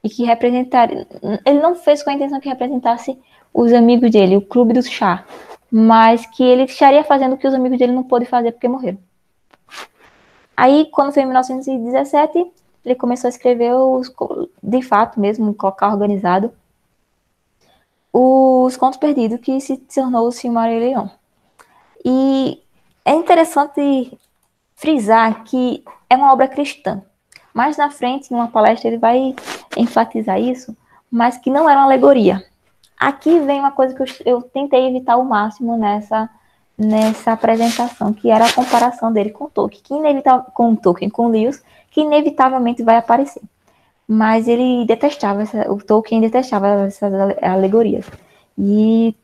e que representaria. Ele não fez com a intenção que representasse os amigos dele, o clube do chá, mas que ele estaria fazendo o que os amigos dele não pôde fazer porque morreram. Aí, quando foi em 1917, ele começou a escrever de fato mesmo, colocar organizado, os Contos Perdidos, que se tornou o Silmarillion. E é interessante frisar que é uma obra cristã. Mais na frente, em uma palestra, ele vai enfatizar isso, mas que não era uma alegoria. Aqui vem uma coisa que eu tentei evitar ao máximo nessa apresentação, que era a comparação dele com Tolkien, com Lewis, que inevitavelmente vai aparecer. Mas ele detestava, o Tolkien detestava essas alegorias. E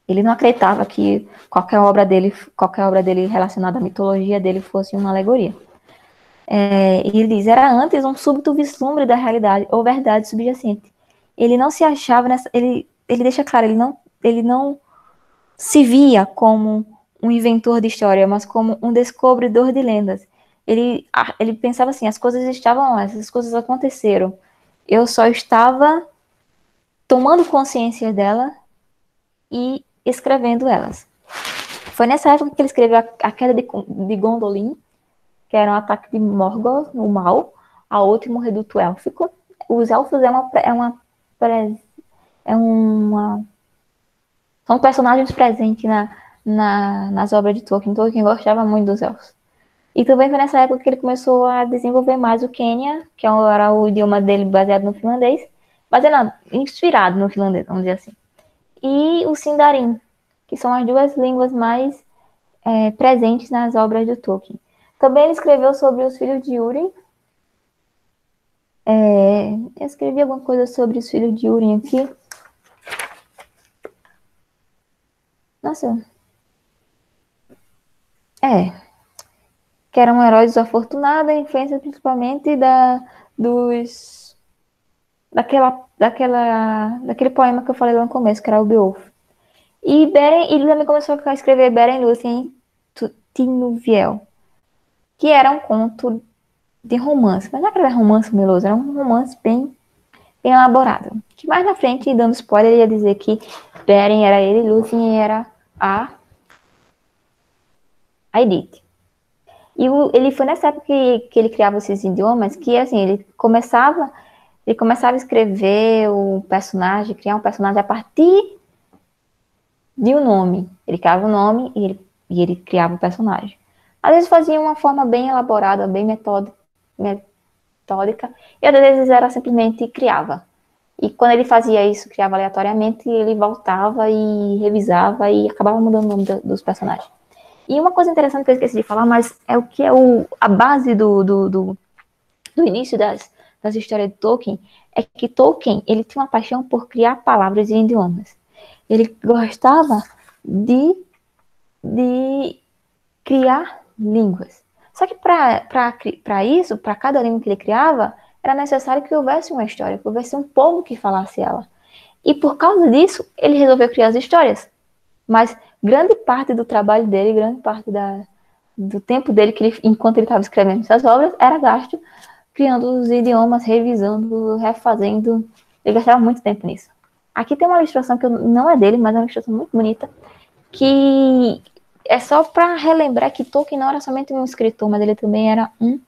ele não acreditava que qualquer obra dele relacionada à mitologia dele fosse uma alegoria. E ele diz, era antes um súbito vislumbre da realidade ou verdade subjacente. Ele não se achava nessa. Ele deixa claro, ele não se via como um inventor de história, mas como um descobridor de lendas. Ele pensava assim, as coisas estavam lá, essas coisas aconteceram. Eu só estava tomando consciência dela e escrevendo elas. Foi nessa época que ele escreveu a Queda de Gondolin, que era um ataque de Morgoth, o mal, ao último reduto élfico. Os elfos são personagens presentes nas obras de Tolkien. Tolkien gostava muito dos elfos. E também foi nessa época que ele começou a desenvolver mais o Quenya, que era o idioma dele baseado no finlandês, inspirado no finlandês, vamos dizer assim. E o Sindarin, que são as duas línguas mais presentes nas obras de Tolkien. Também ele escreveu sobre os filhos de Húrin. Eu escrevi alguma coisa sobre os filhos de Húrin aqui. Nossa. Que eram heróis desafortunados, a influência principalmente daquele poema que eu falei lá no começo, que era o Beowulf. E ele também começou a escrever Beren Lúthien Tinuviel, que era um conto de romance, mas não era romance meloso, era um romance bem elaborado. Que mais na frente, dando spoiler, ele ia dizer que Beren era ele e Lúthien era a Edith. E ele foi nessa época que ele criava esses idiomas, que assim, ele começava a escrever o personagem, criar um personagem a partir de um nome. Ele criava um nome e ele criava um personagem. Às vezes fazia uma forma bem elaborada, bem metódica, e às vezes era simplesmente criava. E quando ele fazia isso, criava aleatoriamente, ele voltava e revisava e acabava mudando o nome dos personagens. E uma coisa interessante que eu esqueci de falar, mas é o que é a base do início das histórias de Tolkien, é que Tolkien, ele tinha uma paixão por criar palavras e idiomas. Ele gostava de criar línguas. Só que para isso, para cada língua que ele criava, era necessário que houvesse uma história, que houvesse um povo que falasse ela. E por causa disso, ele resolveu criar as histórias. Mas grande parte do trabalho dele, grande parte do tempo dele, enquanto ele estava escrevendo essas obras, era gasto criando os idiomas, revisando, refazendo. Ele gastava muito tempo nisso. Aqui tem uma ilustração que não é dele, mas é uma ilustração muito bonita, que é só para relembrar que Tolkien não era somente um escritor, mas ele também era um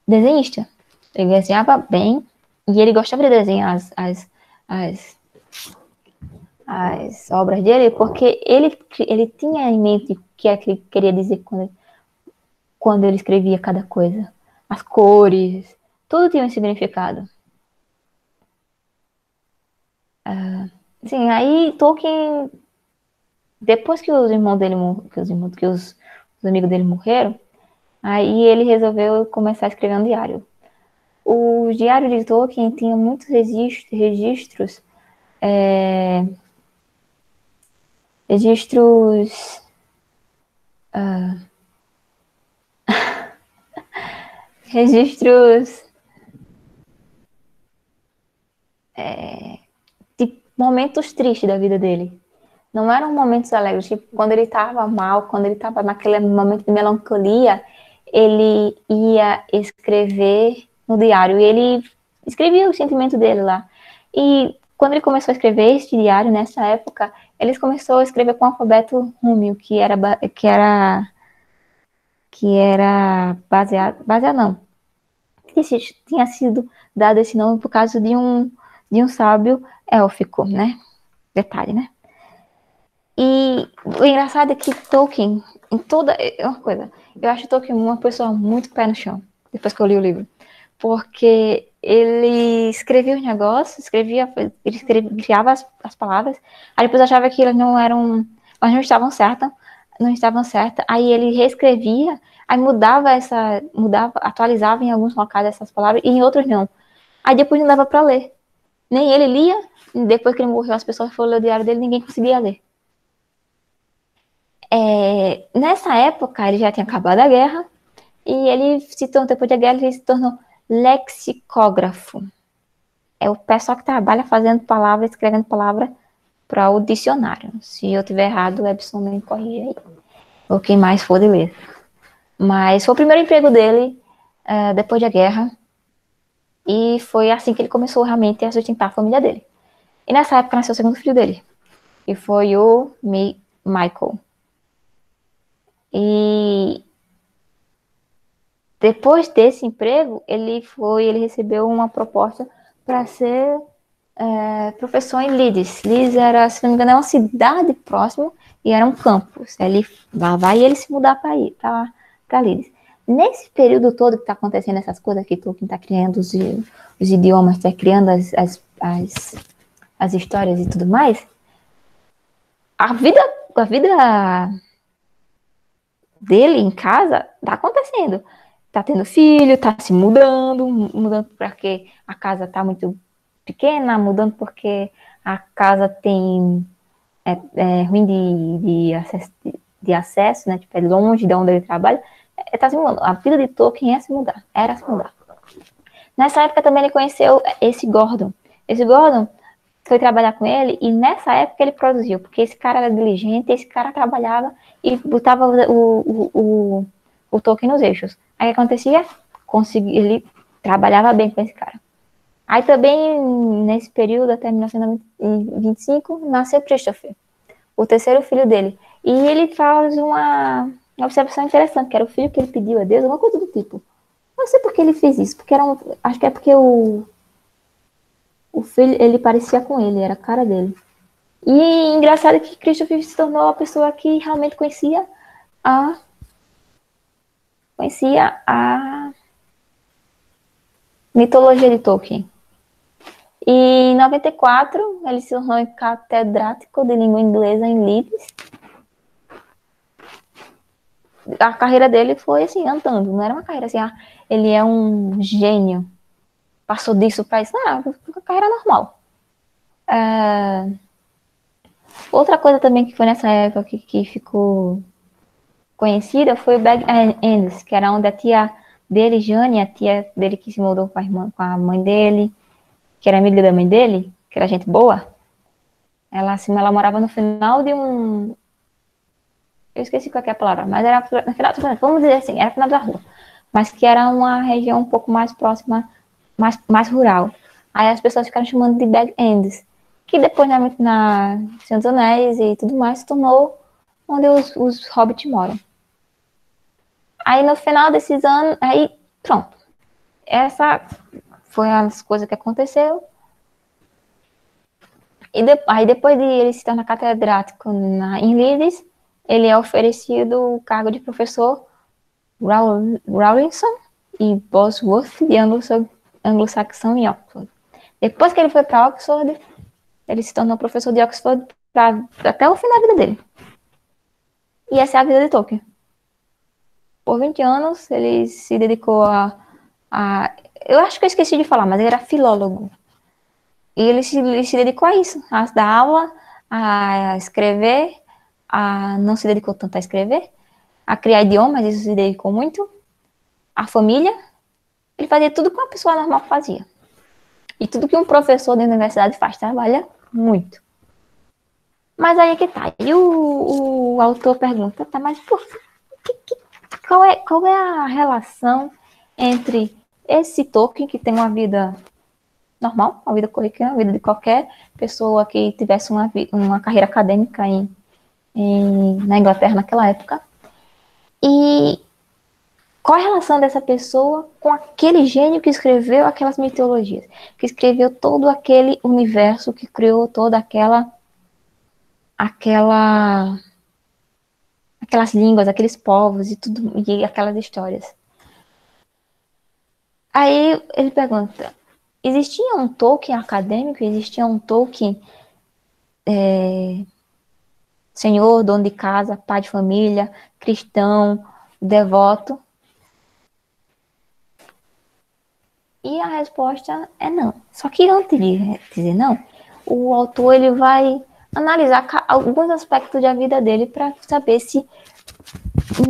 desenhista. Ele desenhava bem e ele gostava de desenhar as obras dele, porque ele tinha em mente o que é que ele queria dizer quando ele escrevia cada coisa. As cores, tudo tinha um significado. Sim, aí Tolkien, depois que os irmãos dele, que os amigos dele morreram, aí ele resolveu começar a escrever um diário. O diário de Tolkien tinha muitos registros registros de momentos tristes da vida dele. Não eram momentos alegres, tipo, quando ele estava mal, quando ele estava naquele momento de melancolia, ele ia escrever no diário, e ele escrevia o sentimento dele lá. E quando ele começou a escrever este diário, nessa época, ele começou a escrever com o alfabeto Rúmio, que era baseado não, que tinha sido dado esse nome por causa de um sábio élfico, né? Detalhe, né? E o engraçado é que Tolkien, em toda. É uma coisa, eu acho Tolkien uma pessoa muito pé no chão, depois que eu li o livro. Porque ele escrevia os negócios, criava as palavras, aí depois achava que elas não eram. Mas não estavam certas, aí ele reescrevia, aí atualizava em alguns locais essas palavras e em outros não. Aí depois não dava para ler. Nem ele lia, depois que ele morreu, as pessoas foram ler o diário dele, ninguém conseguia ler. Nessa época, ele já tinha acabado a guerra, e ele se tornou, depois da guerra, ele se tornou lexicógrafo. É o pessoal que trabalha fazendo palavra, escrevendo palavra para o dicionário. Se eu tiver errado, o Epson me corrige aí. Ou quem mais for de ler. Mas foi o primeiro emprego dele depois da guerra, e foi assim que ele começou realmente a sustentar a família dele. E nessa época nasceu o segundo filho dele, que foi o Michael. E depois desse emprego, ele recebeu uma proposta para ser professor em Leeds. Leeds era, se não me engano, é uma cidade próxima e era um campus. Lá vai ele se mudar para Leeds. Nesse período todo que está acontecendo essas coisas, que Tolkien está criando os idiomas, está criando as histórias e tudo mais, a vida dele em casa está acontecendo. Tá tendo filho, tá se mudando porque a casa tá muito pequena, mudando porque a casa tem ruim de acesso, né? Tipo, é longe de onde ele trabalha. Tá se mudando. A vida de Tolkien era se mudar. Nessa época também ele conheceu esse Gordon. Esse Gordon foi trabalhar com ele e nessa época ele produziu, porque esse cara era diligente, esse cara trabalhava e botava o Tolkien nos eixos. Aí o que acontecia? Ele trabalhava bem com esse cara. Aí também, nesse período, até 1925, nasceu Christopher, o terceiro filho dele. E ele faz uma observação interessante, que era o filho que ele pediu a Deus, alguma coisa do tipo. Não sei por que ele fez isso, acho que é porque o filho, ele parecia com ele, era a cara dele. E engraçado é que Christopher se tornou a pessoa que realmente conhecia a mitologia de Tolkien. E em 94, ele se tornou catedrático de língua inglesa em Leeds. A carreira dele foi assim, andando. Não era uma carreira assim, ele é um gênio. Passou disso para isso. Não, uma carreira normal. Outra coisa também que foi nessa época que ficou conhecida foi o Bag Enders, que era onde a tia dele, Jane, a tia dele que se mudou com a mãe dele, que era amiga da mãe dele, que era gente boa, ela morava no final de um... Eu esqueci qual é a palavra, mas era no final, vamos dizer assim, era no final da rua. Mas que era uma região um pouco mais próxima, mais rural. Aí as pessoas ficaram chamando de Bad Ends, que depois na Senhor dos Anéis e tudo mais se tornou onde os hobbits moram. Aí no final desses anos, aí pronto. Essa foi as coisas que aconteceu. Aí depois de ele se tornar catedrático em Leeds, ele é oferecido o cargo de professor Rawlinson e Bosworth de anglo-saxão em Oxford. Depois que ele foi para Oxford, ele se tornou professor de Oxford até o fim da vida dele. E essa é a vida de Tolkien. Por 20 anos, ele se dedicou eu acho que eu esqueci de falar, mas ele era filólogo. E ele se dedicou a isso, a dar aula, a escrever, não se dedicou tanto a escrever, a criar idiomas, isso se dedicou muito, a família. Ele fazia tudo que uma pessoa normal fazia. E tudo que um professor da universidade faz, trabalha muito. Mas aí é que tá. E o autor pergunta, tá, mas qual é a relação entre esse Tolkien, que tem uma vida normal, uma vida corriqueira, a vida de qualquer pessoa que tivesse uma carreira acadêmica na Inglaterra naquela época, e qual a relação dessa pessoa com aquele gênio que escreveu aquelas mitologias, que escreveu todo aquele universo, que criou toda aquelas línguas, aqueles povos e tudo, e aquelas histórias. Aí ele pergunta, existia um Tolkien acadêmico, existia um Tolkien senhor, dono de casa, pai de família, cristão, devoto? E a resposta é não. Só que antes de dizer não, o autor ele vai analisar alguns aspectos da vida dele para saber se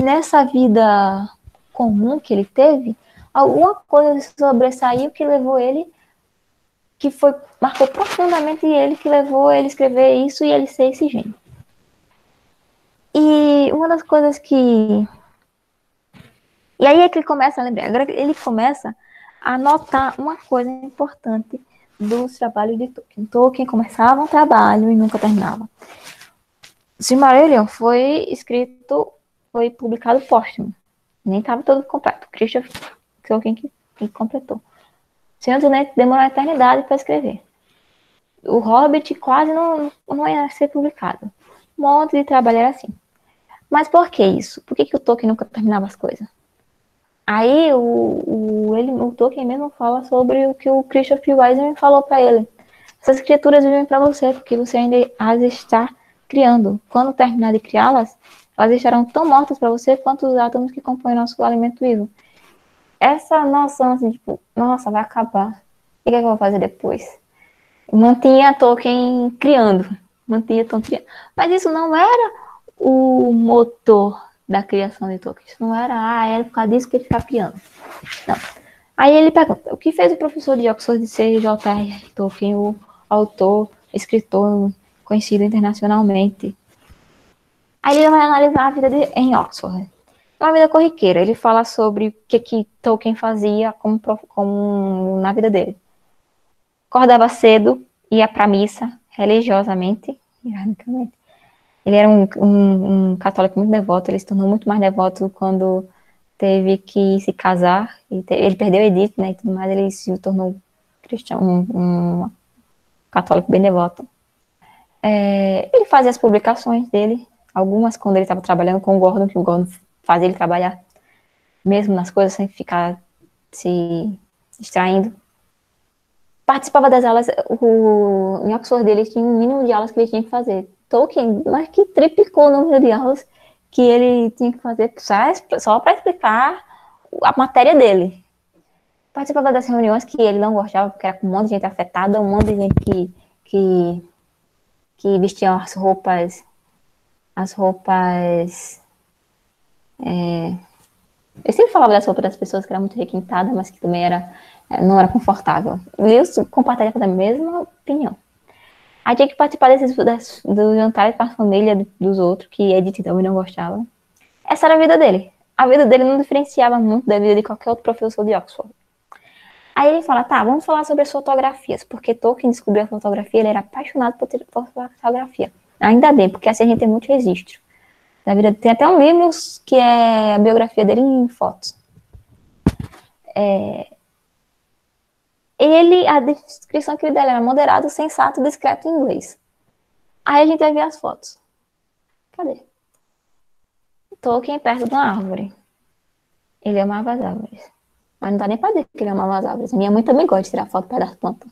nessa vida comum que ele teve, alguma coisa sobressaiu que levou ele, marcou profundamente ele, que levou ele a escrever isso e ele ser esse gênio. E uma das coisas que... E aí é que ele começa a lembrar. Agora ele começa a notar uma coisa importante dos trabalhos de Tolkien. Tolkien começava um trabalho e nunca terminava. Silmarillion foi publicado póstumo. Nem estava todo completo. Christopher Tolkien que completou. Senhor dos Anéis demorou uma eternidade para escrever. O Hobbit quase não ia ser publicado. Um monte de trabalho era assim. Mas por que isso? Por que o Tolkien nunca terminava as coisas? Aí o Tolkien mesmo fala sobre o que o Christopher Wiseman falou para ele. Essas criaturas vivem para você, porque você ainda as está criando. Quando terminar de criá-las, elas estarão tão mortas para você quanto os átomos que compõem nosso alimento vivo. Essa noção, assim, tipo, nossa, vai acabar. O que é que eu vou fazer depois? Mantinha Tolkien criando. Mas isso não era o motor da criação de Tolkien. Isso não era por causa disso que ele está criando. Não. Aí ele pergunta, o que fez o professor de Oxford de ser J.R. Tolkien, o autor, escritor conhecido internacionalmente? Aí ele vai analisar a vida em Oxford. Uma vida corriqueira. Ele fala sobre o que Tolkien fazia como na vida dele. Acordava cedo, ia para a missa, religiosamente, ironicamente. Ele era um católico muito devoto, ele se tornou muito mais devoto quando teve que se casar. Ele perdeu Edith, né, e tudo mais, ele se tornou cristão, um católico bem devoto. Ele fazia as publicações dele, algumas quando ele estava trabalhando com o Gordon, que o Gordon fazia ele trabalhar, mesmo nas coisas, sem ficar se distraindo. Participava das aulas, em Oxford dele tinha um mínimo de aulas que ele tinha que fazer. Tolkien, mas que triplicou o número de aulas que ele tinha que fazer só para explicar a matéria dele. Participava das reuniões que ele não gostava, porque era com um monte de gente afetada, um monte de gente que vestia as roupas Eu sempre falava dessa roupa das pessoas que era muito requintada, mas que também não era confortável. Eu compartilhava da mesma opinião. Aí tinha que participar do jantar com a família dos outros, que Edith também não gostava. Essa era a vida dele. A vida dele não diferenciava muito da vida de qualquer outro professor de Oxford. Aí ele fala, tá, vamos falar sobre as fotografias, porque Tolkien descobriu a fotografia, ele era apaixonado por fotografia. Ainda bem, porque assim a gente tem muito registro. Na vida, tem até um livro que é a biografia dele em fotos. A descrição que ele dá era moderado, sensato, discreto em inglês. Aí a gente vai ver as fotos. Cadê? Tolkien perto de uma árvore. Ele amava as árvores. Mas não dá nem pra dizer que ele amava as árvores. Minha mãe também gosta de tirar foto perto das plantas.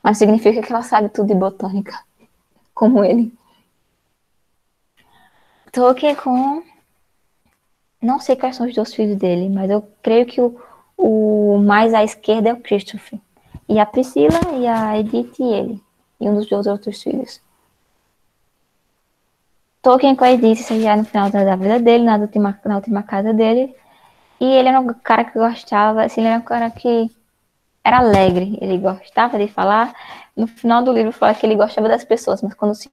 Mas significa que ela sabe tudo de botânica. Como ele. Tolkien com... Não sei quais são os dois filhos dele, mas eu creio que o mais à esquerda é o Christopher. E a Priscila, e a Edith e ele. E um dos dois outros filhos. Tolkien com a Edith já no final da vida dele, na última casa dele. E ele era um cara que gostava, assim, ele era um cara que era alegre. Ele gostava de falar. No final do livro fala que ele gostava das pessoas, mas quando se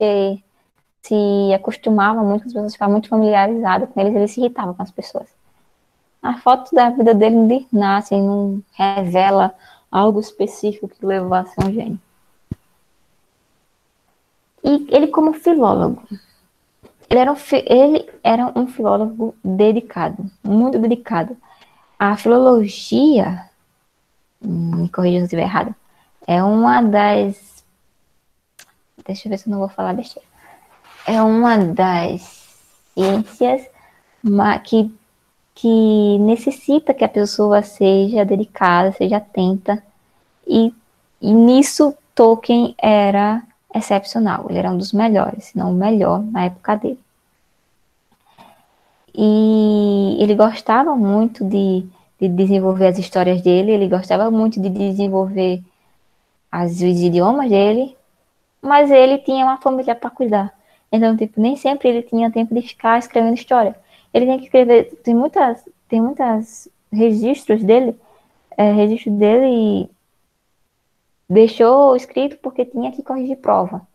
acostumava muito, as pessoas ficavam muito familiarizadas com eles, ele se irritava com as pessoas. A foto da vida dele não diz nada, assim, não revela algo específico que o levou a ser um gênio. E ele como filólogo, ele era um filólogo dedicado, muito dedicado. A filologia, me corrija se eu estiver errado, é uma das... Deixa eu ver se eu não vou falar besteira. É uma das ciências que necessita que a pessoa seja dedicada, seja atenta. E nisso Tolkien era excepcional. Ele era um dos melhores, se não o melhor na época dele. E ele gostava muito de desenvolver as histórias dele, ele gostava muito de desenvolver os idiomas dele, mas ele tinha uma família para cuidar. Então, tipo, nem sempre ele tinha tempo de ficar escrevendo história. Ele tem que escrever, tem muitas registro dele e deixou escrito porque tinha que corrigir prova,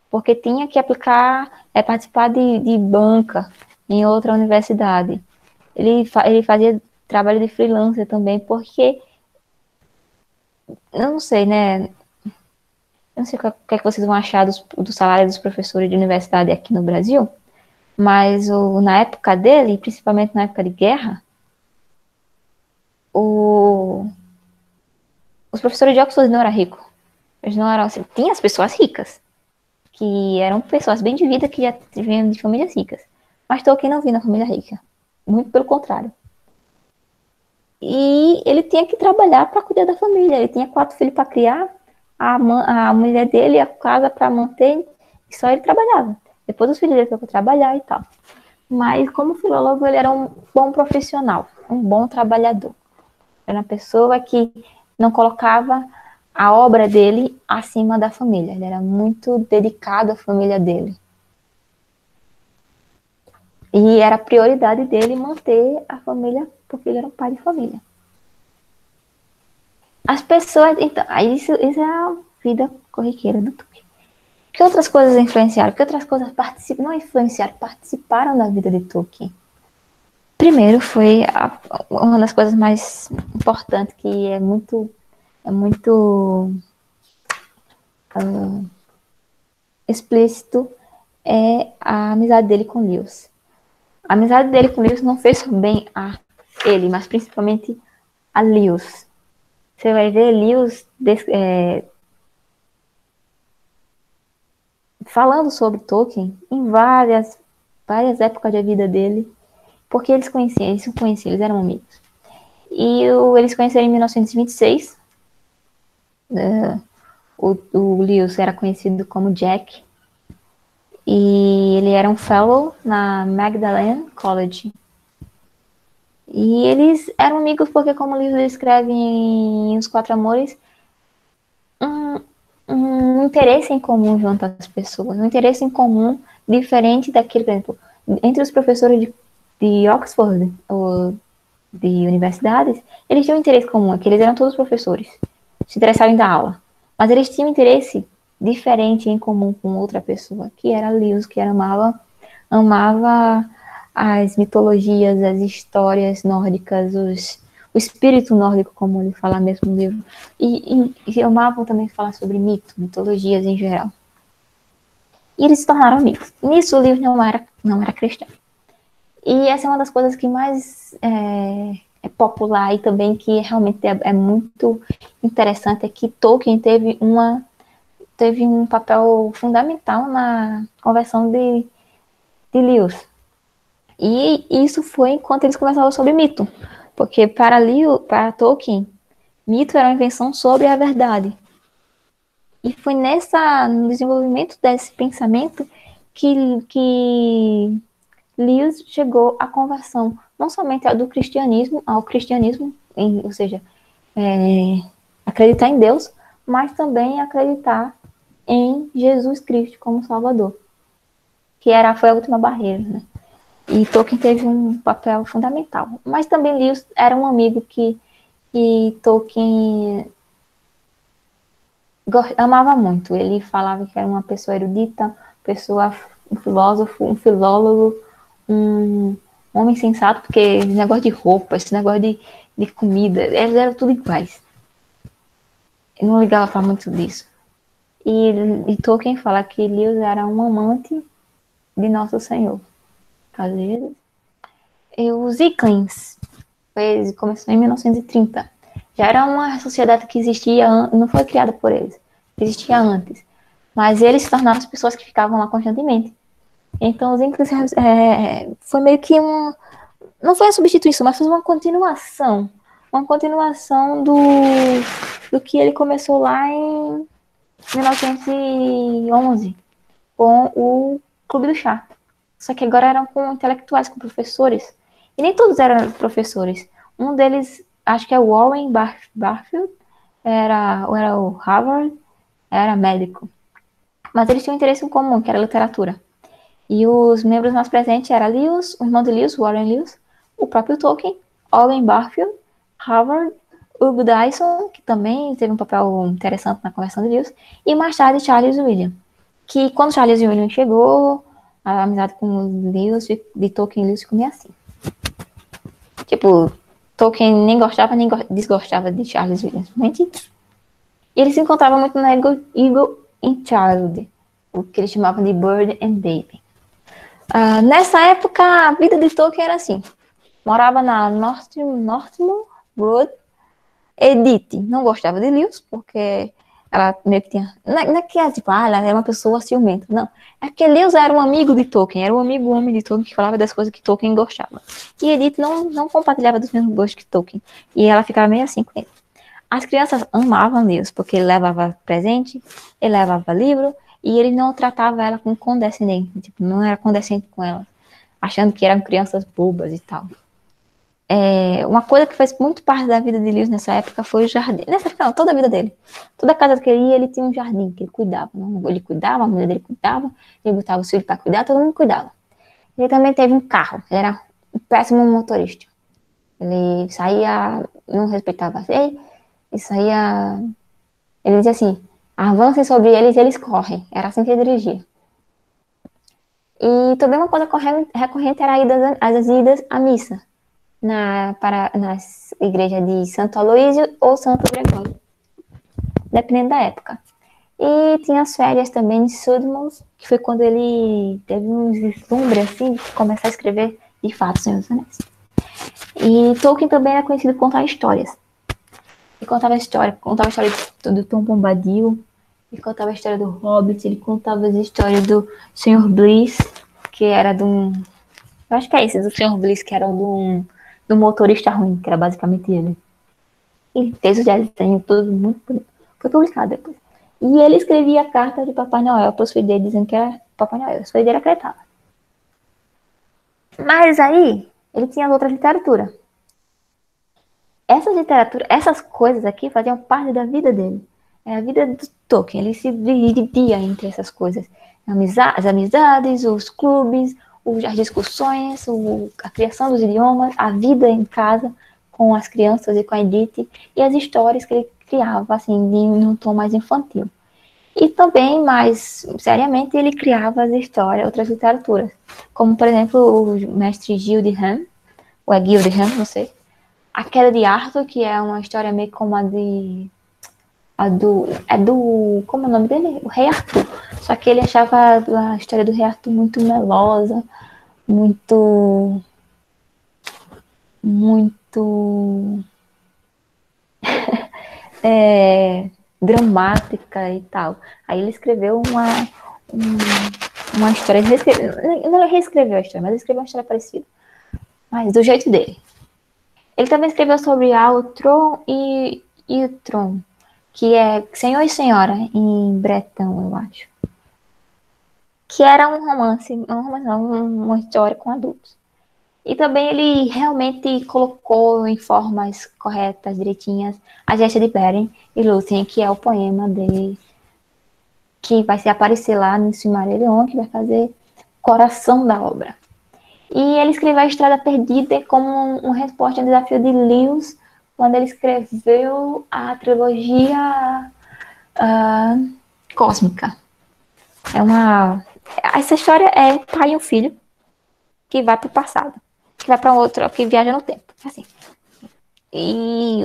porque tinha que participar de banca em outra universidade. Ele fazia trabalho de freelancer também, porque eu não sei, né? Eu não sei o que é que vocês vão achar do salário dos professores de universidade aqui no Brasil, mas na época dele, principalmente na época de guerra, os professores de Oxford não eram ricos. Eles não eram assim. Tinha as pessoas ricas, que eram pessoas bem de vida, que já vinham de famílias ricas. Mas Tolkien não vinha na família rica. Muito pelo contrário. E ele tinha que trabalhar para cuidar da família. Ele tinha 4 filhos para criar, a mulher dele, a casa para manter, e só ele trabalhava. Depois os filhos dele foram trabalhar e tal. Mas como filólogo, ele era um bom profissional, um bom trabalhador. Era uma pessoa que não colocava a obra dele acima da família. Ele era muito dedicado à família dele. E era a prioridade dele manter a família, porque ele era um pai de família. As pessoas, então, isso é a vida corriqueira do Tolkien. Que outras coisas influenciaram? Que outras coisas não influenciaram, participaram da vida de Tolkien? Primeiro foi uma das coisas mais importantes, que é muito explícito, é a amizade dele com Lewis. A amizade dele com Lewis não fez bem a ele, mas principalmente a Lewis. Você vai ver Lewis falando sobre Tolkien em várias épocas da vida dele, porque eles se conheciam, eles eram amigos. E eles conheceram em 1926. O Lewis era conhecido como Jack, e ele era um fellow na Magdalen College. E eles eram amigos porque, como o livro escreve em Os Quatro Amores, um interesse em comum junto às pessoas, um interesse em comum diferente daquele, por exemplo, entre os professores de Oxford, de universidades, eles tinham um interesse comum, que eles eram todos professores, se interessavam em dar aula, mas eles tinham um interesse diferente em comum com outra pessoa, que era Lewis, que amava as mitologias, as histórias nórdicas, o espírito nórdico, como ele fala mesmo no livro, e amavam também falar sobre mitologias em geral. E eles se tornaram amigos. Nisso o Lewis não era cristão. E essa é uma das coisas que mais é popular e também que realmente é muito interessante, é que Tolkien teve um papel fundamental na conversão de Lewis. E isso foi enquanto eles conversavam sobre mito. Porque para Tolkien, mito era uma invenção sobre a verdade. E foi no desenvolvimento desse pensamento que Lewis chegou à conversão, não somente ao cristianismo, ou seja, acreditar em Deus, mas também acreditar em Jesus Cristo como Salvador, que foi a última barreira, né? E Tolkien teve um papel fundamental. Mas também Lewis era um amigo que Tolkien amava muito. Ele falava que era uma pessoa erudita, um filósofo, um filólogo, um homem sensato, porque esse negócio de roupa, esse negócio de comida, eles eram tudo iguais. Eu não ligava para muito disso. E Tolkien fala que Lewis era um amante de Nosso Senhor. E os Inklings começou em 1930. Já era uma sociedade que existia, não foi criada por eles, existia antes. Mas eles se tornaram as pessoas que ficavam lá constantemente. Então os Inklings foi meio que não foi a substituição, mas foi uma continuação do que ele começou lá em 1911 com o Clube do Chá. Só que agora eram com intelectuais, com professores. E nem todos eram professores. Um deles, acho que é o Warren Barfield, era o Harvard, era médico. Mas eles tinham um interesse em comum, que era literatura. E os membros mais presentes eram Lewis, o irmão de Lewis, Warren Lewis, o próprio Tolkien, Warren Barfield, Harvard, Hugo Dyson, que também teve um papel interessante na conversão de Lewis, e mais tarde Charles William. Que quando Charles William chegou, a amizade com Lewis, de Tolkien e Lewis ficou meio assim. Tipo, Tolkien nem gostava nem desgostava de Charles Williams. E eles se encontravam muito na Eagle and Child, o que eles chamavam de Bird and Baby. Nessa época, a vida de Tolkien era assim. Morava na Northmoor Road. Edith não gostava de Lewis, porque ela meio que tinha... Não é que ela era uma pessoa ciumenta, não. É que Lewis era um amigo de Tolkien, era um amigo homem de Tolkien que falava das coisas que Tolkien gostava. E Edith não compartilhava dos mesmos gostos que Tolkien. E ela ficava meio assim com ele. As crianças amavam Lewis, porque ele levava presente, ele levava livro, e ele não tratava ela com condescendente. Tipo, não era condescendente com ela, achando que eram crianças bobas e tal. Uma coisa que fez muito parte da vida de Lewis nessa época foi o jardim. Nessa época, não, toda a vida dele. Toda casa que ele ia, ele tinha um jardim que ele cuidava. Não? Ele cuidava, a mulher dele cuidava, ele botava o filho para cuidar, todo mundo cuidava. Ele também teve um carro, ele era um péssimo motorista. Ele saía, não respeitava a lei, ele dizia assim, avancem sobre eles e eles correm. Era assim que ele dirigia. E também uma coisa recorrente era as idas à missa. Nas igrejas de Santo Aloísio ou Santo Gregório, dependendo da época. E tinha as férias também de Sudmouth, que foi quando ele teve um vislumbre assim, de começar a escrever de fato Senhor dos Anéis. E Tolkien também era conhecido por contar histórias. Ele contava a história do Tom Bombadil, ele contava a história do Hobbit, ele contava as histórias do Sr. Bliss, que era eu acho que é esse, do Sr. Bliss, que era do motorista ruim, que era basicamente ele. Ele fez o desenho tudo muito bonito. Foi publicado depois. E ele escrevia a carta de Papai Noel para os filhos dele, dizendo que era Papai Noel. Os filhos dele acreditavam. Mas aí, ele tinha outra literatura. Essas coisas aqui faziam parte da vida dele. É a vida do Tolkien. Ele se dividia entre essas coisas. As amizades, os clubes, as discussões, a criação dos idiomas, a vida em casa com as crianças e com a Edith, e as histórias que ele criava, assim, em um tom mais infantil. E também, mais seriamente, ele criava as histórias, outras literaturas, como, por exemplo, o mestre Gil de Ham, ou é Gil de Ham, não sei, A Queda de Arthur, que é uma história meio como como é o nome dele? O Rei Arthur. Só que ele achava a história do Rei Arthur muito melosa, muito dramática e tal. Aí ele escreveu uma história, não reescreveu a história, mas ele escreveu uma história parecida, mas do jeito dele. Ele também escreveu sobre Altron e Tron, que é Senhor e Senhora, em bretão, eu acho. Que era um romance não, uma história com adultos. E também ele realmente colocou em formas corretas, direitinhas, a gesta de Beren e Lúthien, que é o poema dele, que vai se aparecer lá no Silmarillion, que vai fazer coração da obra. E ele escreveu A Estrada Perdida como uma resposta ao desafio de Lewis, quando ele escreveu a trilogia cósmica. Essa história é pai e um filho que vai para o passado, que vai para outro, que viaja no tempo, assim. E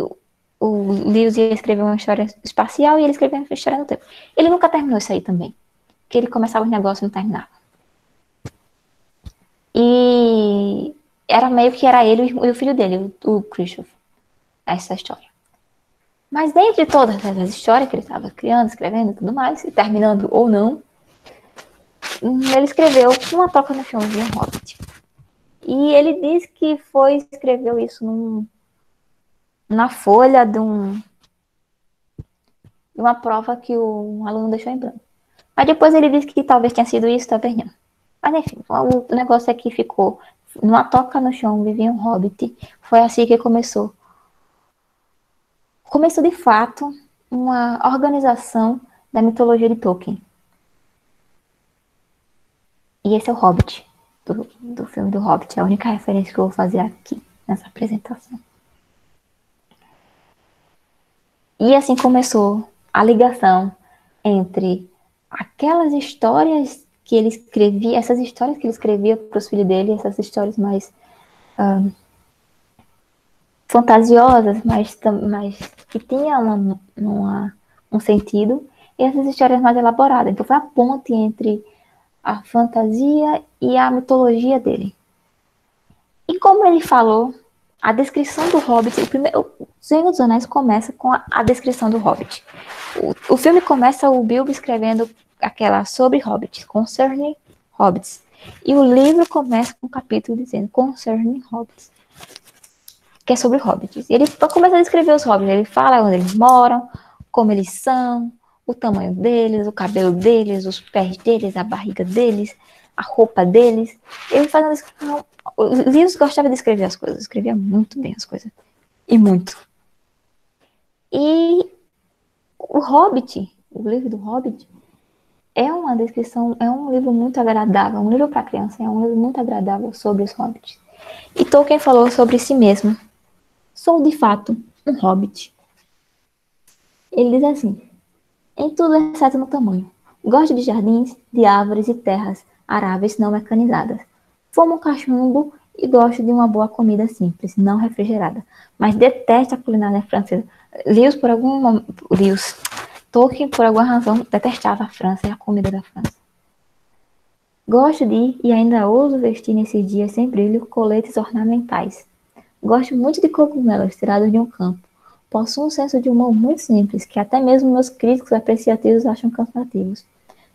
o Lewis ia escrever uma história espacial e ele escreveu uma história no tempo. Ele nunca terminou isso aí também, porque ele começava os negócios e não terminava. E era meio que era ele e o filho dele, o Christoph, essa história. Mas dentre todas essas histórias que ele estava criando, escrevendo e tudo mais, e terminando ou não, ele escreveu Uma Toca no Chão de um Hobbit. E ele diz que escreveu isso na folha de uma prova que um aluno deixou em branco. Mas depois ele disse que talvez tenha sido isso, talvez não. Mas enfim, o negócio aqui ficou. Numa toca no chão vivia um hobbit. Foi assim que começou. Começou de fato uma organização da mitologia de Tolkien. E esse é o Hobbit, do filme do Hobbit. É a única referência que eu vou fazer aqui, nessa apresentação. E assim começou a ligação entre aquelas histórias que ele escrevia, essas histórias que ele escrevia para os filhos dele, essas histórias mais fantasiosas, mas que tinham um sentido, e essas histórias mais elaboradas. Então foi a ponte entre a fantasia e a mitologia dele. E como ele falou, a descrição do Hobbit, o Senhor dos Anéis começa com a descrição do Hobbit. O filme começa o Bilbo escrevendo aquela sobre Hobbits, Concerning Hobbits. E o livro começa com um capítulo dizendo Concerning Hobbits, que é sobre Hobbits. E ele começa a descrever os Hobbits, ele fala onde eles moram, como eles são, o tamanho deles, o cabelo deles, os pés deles, a barriga deles, a roupa deles. Ele faz uma descrição. O Lewis gostava de escrever as coisas, escrevia muito bem as coisas. E muito. E o Hobbit, o livro do Hobbit, é uma descrição, é um livro muito agradável, um livro para criança, é um livro muito agradável sobre os Hobbits. E Tolkien falou sobre si mesmo. Sou, de fato, um Hobbit. Ele diz assim, em tudo exceto no tamanho. Gosto de jardins, de árvores e terras aráveis não mecanizadas. Fumo um cachumbo e gosto de uma boa comida simples, não refrigerada. Mas detesto a culinária francesa. Tolkien, por alguma razão, detestava a França e a comida da França. Gosto de, e ainda ouso vestir nesses dias sem brilho, coletes ornamentais. Gosto muito de cogumelos tirados de um campo. Possuo um senso de humor muito simples, que até mesmo meus críticos apreciativos acham cansativos.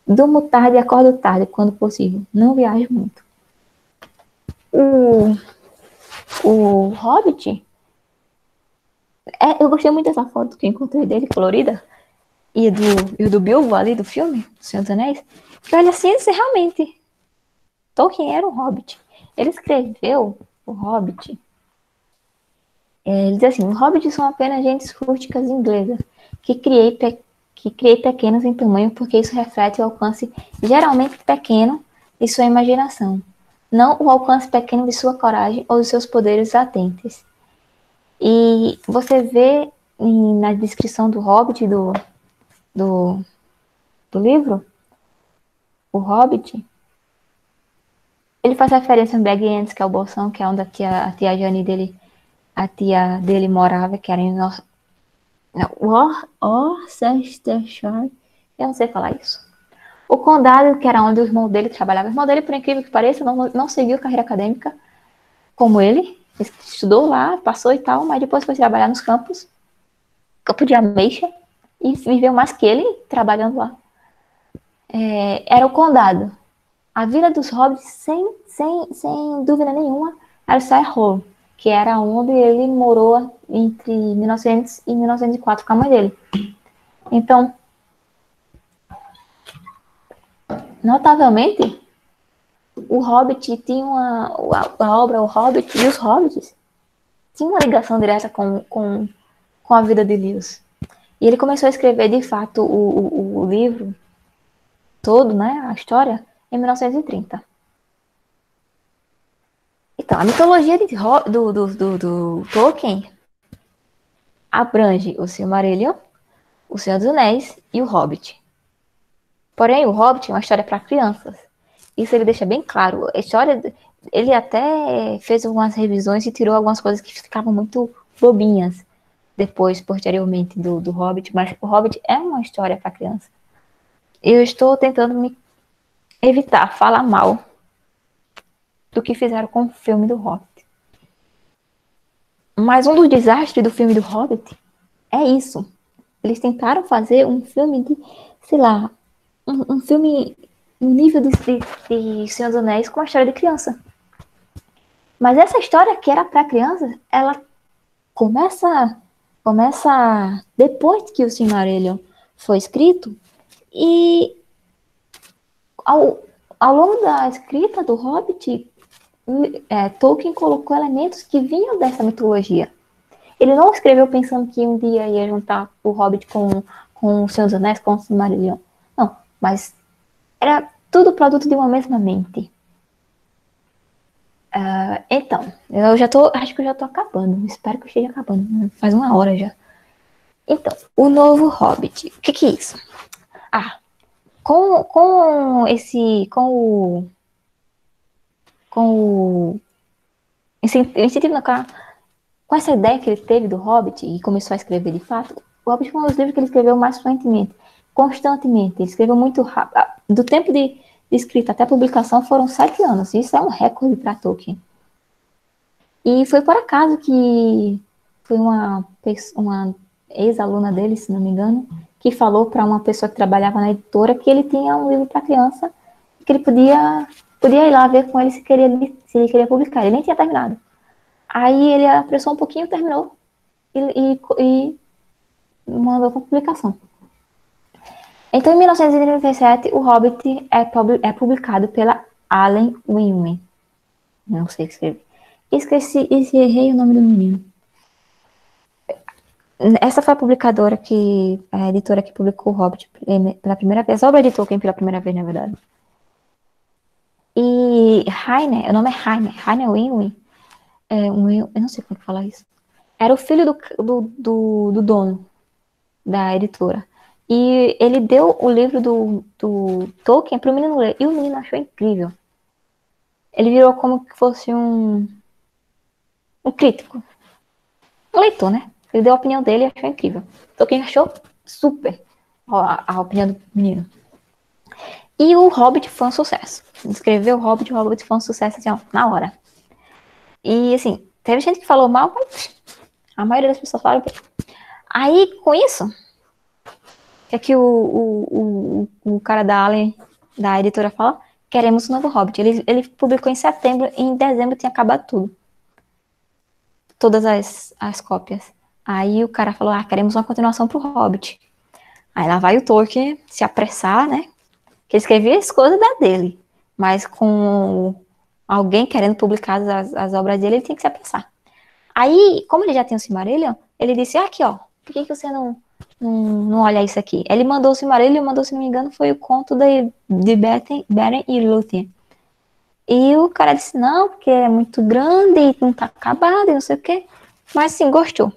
Durmo tarde e acordo tarde, quando possível. Não viajo muito. O Hobbit, eu gostei muito dessa foto que eu encontrei dele, colorida, e do Bilbo ali, do filme, do Senhor dos Anéis, que olha assim, realmente, Tolkien era um Hobbit. Ele escreveu o Hobbit. Ele diz assim, os hobbits são apenas gentes rústicas inglesas, que criei pequenos em tamanho, porque isso reflete o alcance geralmente pequeno de sua imaginação. não o alcance pequeno de sua coragem ou de seus poderes latentes. E você vê na descrição do Hobbit, do, do livro, o Hobbit, ele faz referência ao Bag End, que é o Bolsão, que é onde a tia Jane dele, a tia dele morava, que era em Worcestershire. Eu não sei falar isso. O condado, que era onde o irmão dele trabalhava. O irmão dele, por incrível que pareça, não seguiu carreira acadêmica como ele. Ele estudou lá, passou e tal, mas depois foi trabalhar nos campos, campo de ameixa, e viveu mais que ele trabalhando lá. Era o condado. A vila dos hobbits, sem dúvida nenhuma, era Hall, que era onde ele morou entre 1900 e 1904 com a mãe dele. Então, notavelmente, o Hobbit tinha a obra O Hobbit e os Hobbits tinham uma ligação direta com a vida de Lewis. E ele começou a escrever, de fato, o livro todo, né, a história, em 1930. Então, a mitologia do Tolkien abrange o Silmarillion, o Senhor dos Anéis e o Hobbit. Porém, o Hobbit é uma história para crianças. Isso ele deixa bem claro. A história, ele até fez algumas revisões e tirou algumas coisas que ficavam muito bobinhas depois, posteriormente, do Hobbit. Mas o Hobbit é uma história para criança. Eu estou tentando me evitar falar mal do que fizeram com o filme do Hobbit. Mas um dos desastres do filme do Hobbit é isso. Eles tentaram fazer um filme de, sei lá, um filme no nível de Senhor dos Anéis com uma história de criança. Mas essa história que era para criança, ela começa depois que o Silmarillion foi escrito e ao longo da escrita do Hobbit, Tolkien colocou elementos que vinham dessa mitologia. Ele não escreveu pensando que um dia ia juntar o Hobbit com o Senhor dos Anéis, com o Silmarillion. Não, mas era tudo produto de uma mesma mente. Então, acho que eu já tô acabando. Espero que eu esteja acabando. Faz 1 hora já. Então, o novo Hobbit. O que é isso? Com essa ideia que ele teve do Hobbit e começou a escrever de fato, o Hobbit foi um dos livros que ele escreveu mais fluentemente, constantemente. Ele escreveu muito rápido. Do tempo de escrita até a publicação foram 7 anos. Isso é um recorde para Tolkien. E foi por acaso que foi uma ex-aluna dele, se não me engano, que falou para uma pessoa que trabalhava na editora que ele tinha um livro para criança, que ele podia ir lá ver com ele se ele queria publicar. Ele nem tinha terminado. Aí ele apressou um pouquinho, terminou e mandou para publicação. Então, em 1937, o Hobbit é publicado pela Allen Unwin. Não sei escrever. Errei o nome do menino. Essa foi a editora que publicou o Hobbit pela primeira vez. A obra de Tolkien pela primeira vez, na verdade. E o nome é Heine Unwin. Eu não sei como falar isso. Era o filho do dono da editora. E ele deu o livro do Tolkien para o menino ler. E o menino achou incrível. Ele virou como que fosse um crítico. Um leitor, né? Ele deu a opinião dele e achou incrível. Tolkien achou super a opinião do menino. E o Hobbit foi um sucesso. Escreveu o Hobbit foi um sucesso assim, ó, na hora. E assim, teve gente que falou mal, mas a maioria das pessoas falaram. Aí, com isso, é que o cara da Allen, da editora, fala: queremos um novo Hobbit. Ele publicou em setembro e em dezembro tinha acabado tudo. Todas as cópias. Aí o cara falou: queremos uma continuação pro Hobbit. Aí lá vai o Tolkien se apressar, né? Que ele escrevia as coisas da dele. Mas com alguém querendo publicar as obras dele, ele tinha que se apressar. Aí, como ele já tinha o Silmarillion, ele disse: aqui, ó, por que você não olha isso aqui? Ele mandou o Silmarillion, se não me engano, foi o conto de Beren e Lúthien. E o cara disse, não, porque é muito grande e não tá acabado e não sei o quê. Mas, sim, gostou.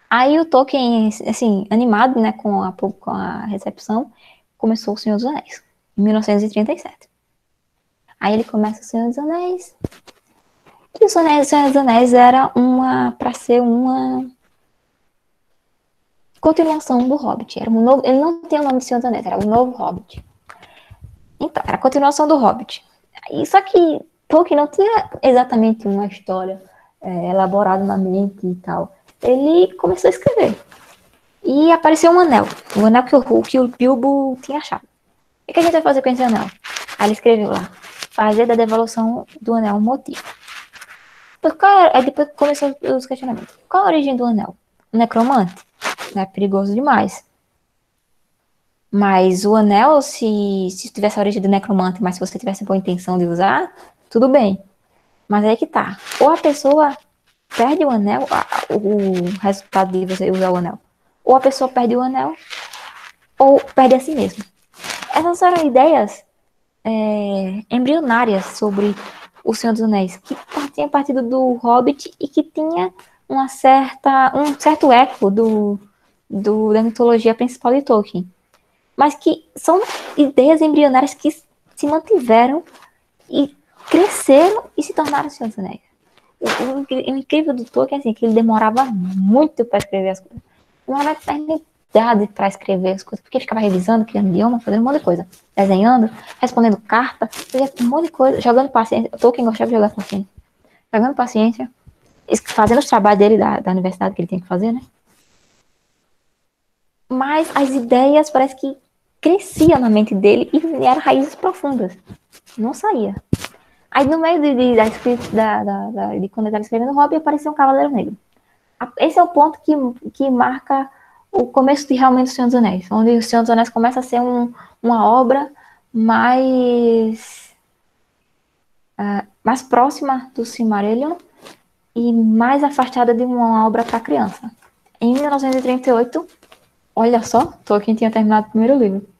Aí o Tolkien, assim, animado, né, com a recepção, começou O Senhor dos Anéis, em 1937. Aí ele começa O Senhor dos Anéis. E O Senhor dos Anéis era para ser uma continuação do Hobbit. Era um novo, ele não tem o nome de Senhor dos Anéis, era o novo Hobbit. Então, era a continuação do Hobbit. E só que Tolkien não tinha exatamente uma história elaborada na mente e tal. Ele começou a escrever. E apareceu um anel. O anel que o Bilbo tinha achado. O que a gente vai fazer com esse anel? Aí ele escreveu lá. Fazer da devolução do anel um motivo. Aí depois começou os questionamentos. Qual a origem do anel? O necromante? Não é perigoso demais. Mas o anel, se tivesse a origem do necromante, mas se você tivesse boa intenção de usar, tudo bem. Mas aí que tá. Ou a pessoa perde o anel, o resultado de você usar o anel. Ou a pessoa perde o anel, ou perde a si mesma. Essas eram ideias embrionárias sobre o Senhor dos Anéis, que tinha partido do Hobbit e que tinha um certo eco da mitologia principal de Tolkien. Mas que são ideias embrionárias que se mantiveram e cresceram e se tornaram Senhor dos Anéis. O incrível do Tolkien é assim, que ele demorava muito para escrever as coisas. Demorava eternidade para escrever as coisas, porque ele ficava revisando, criando idioma, fazendo um monte de coisa. Desenhando, respondendo carta, fazia um monte de coisa, jogando paciência. Tolkien gostava de jogar paciência. Jogando paciência, fazendo os trabalhos dele da universidade que ele tinha que fazer, né? Mas as ideias parece que cresciam na mente dele e eram raízes profundas. Não saía. Aí no meio da escrita, de quando ele estava escrevendo o Hobbit, apareceu um Cavaleiro Negro. Esse é o ponto que marca o começo de realmente o Senhor dos Anéis, onde o Senhor dos Anéis começa a ser uma obra mais próxima do Silmarillion e mais afastada de uma obra para criança. Em 1938, olha só, Tolkien tinha terminado o primeiro livro.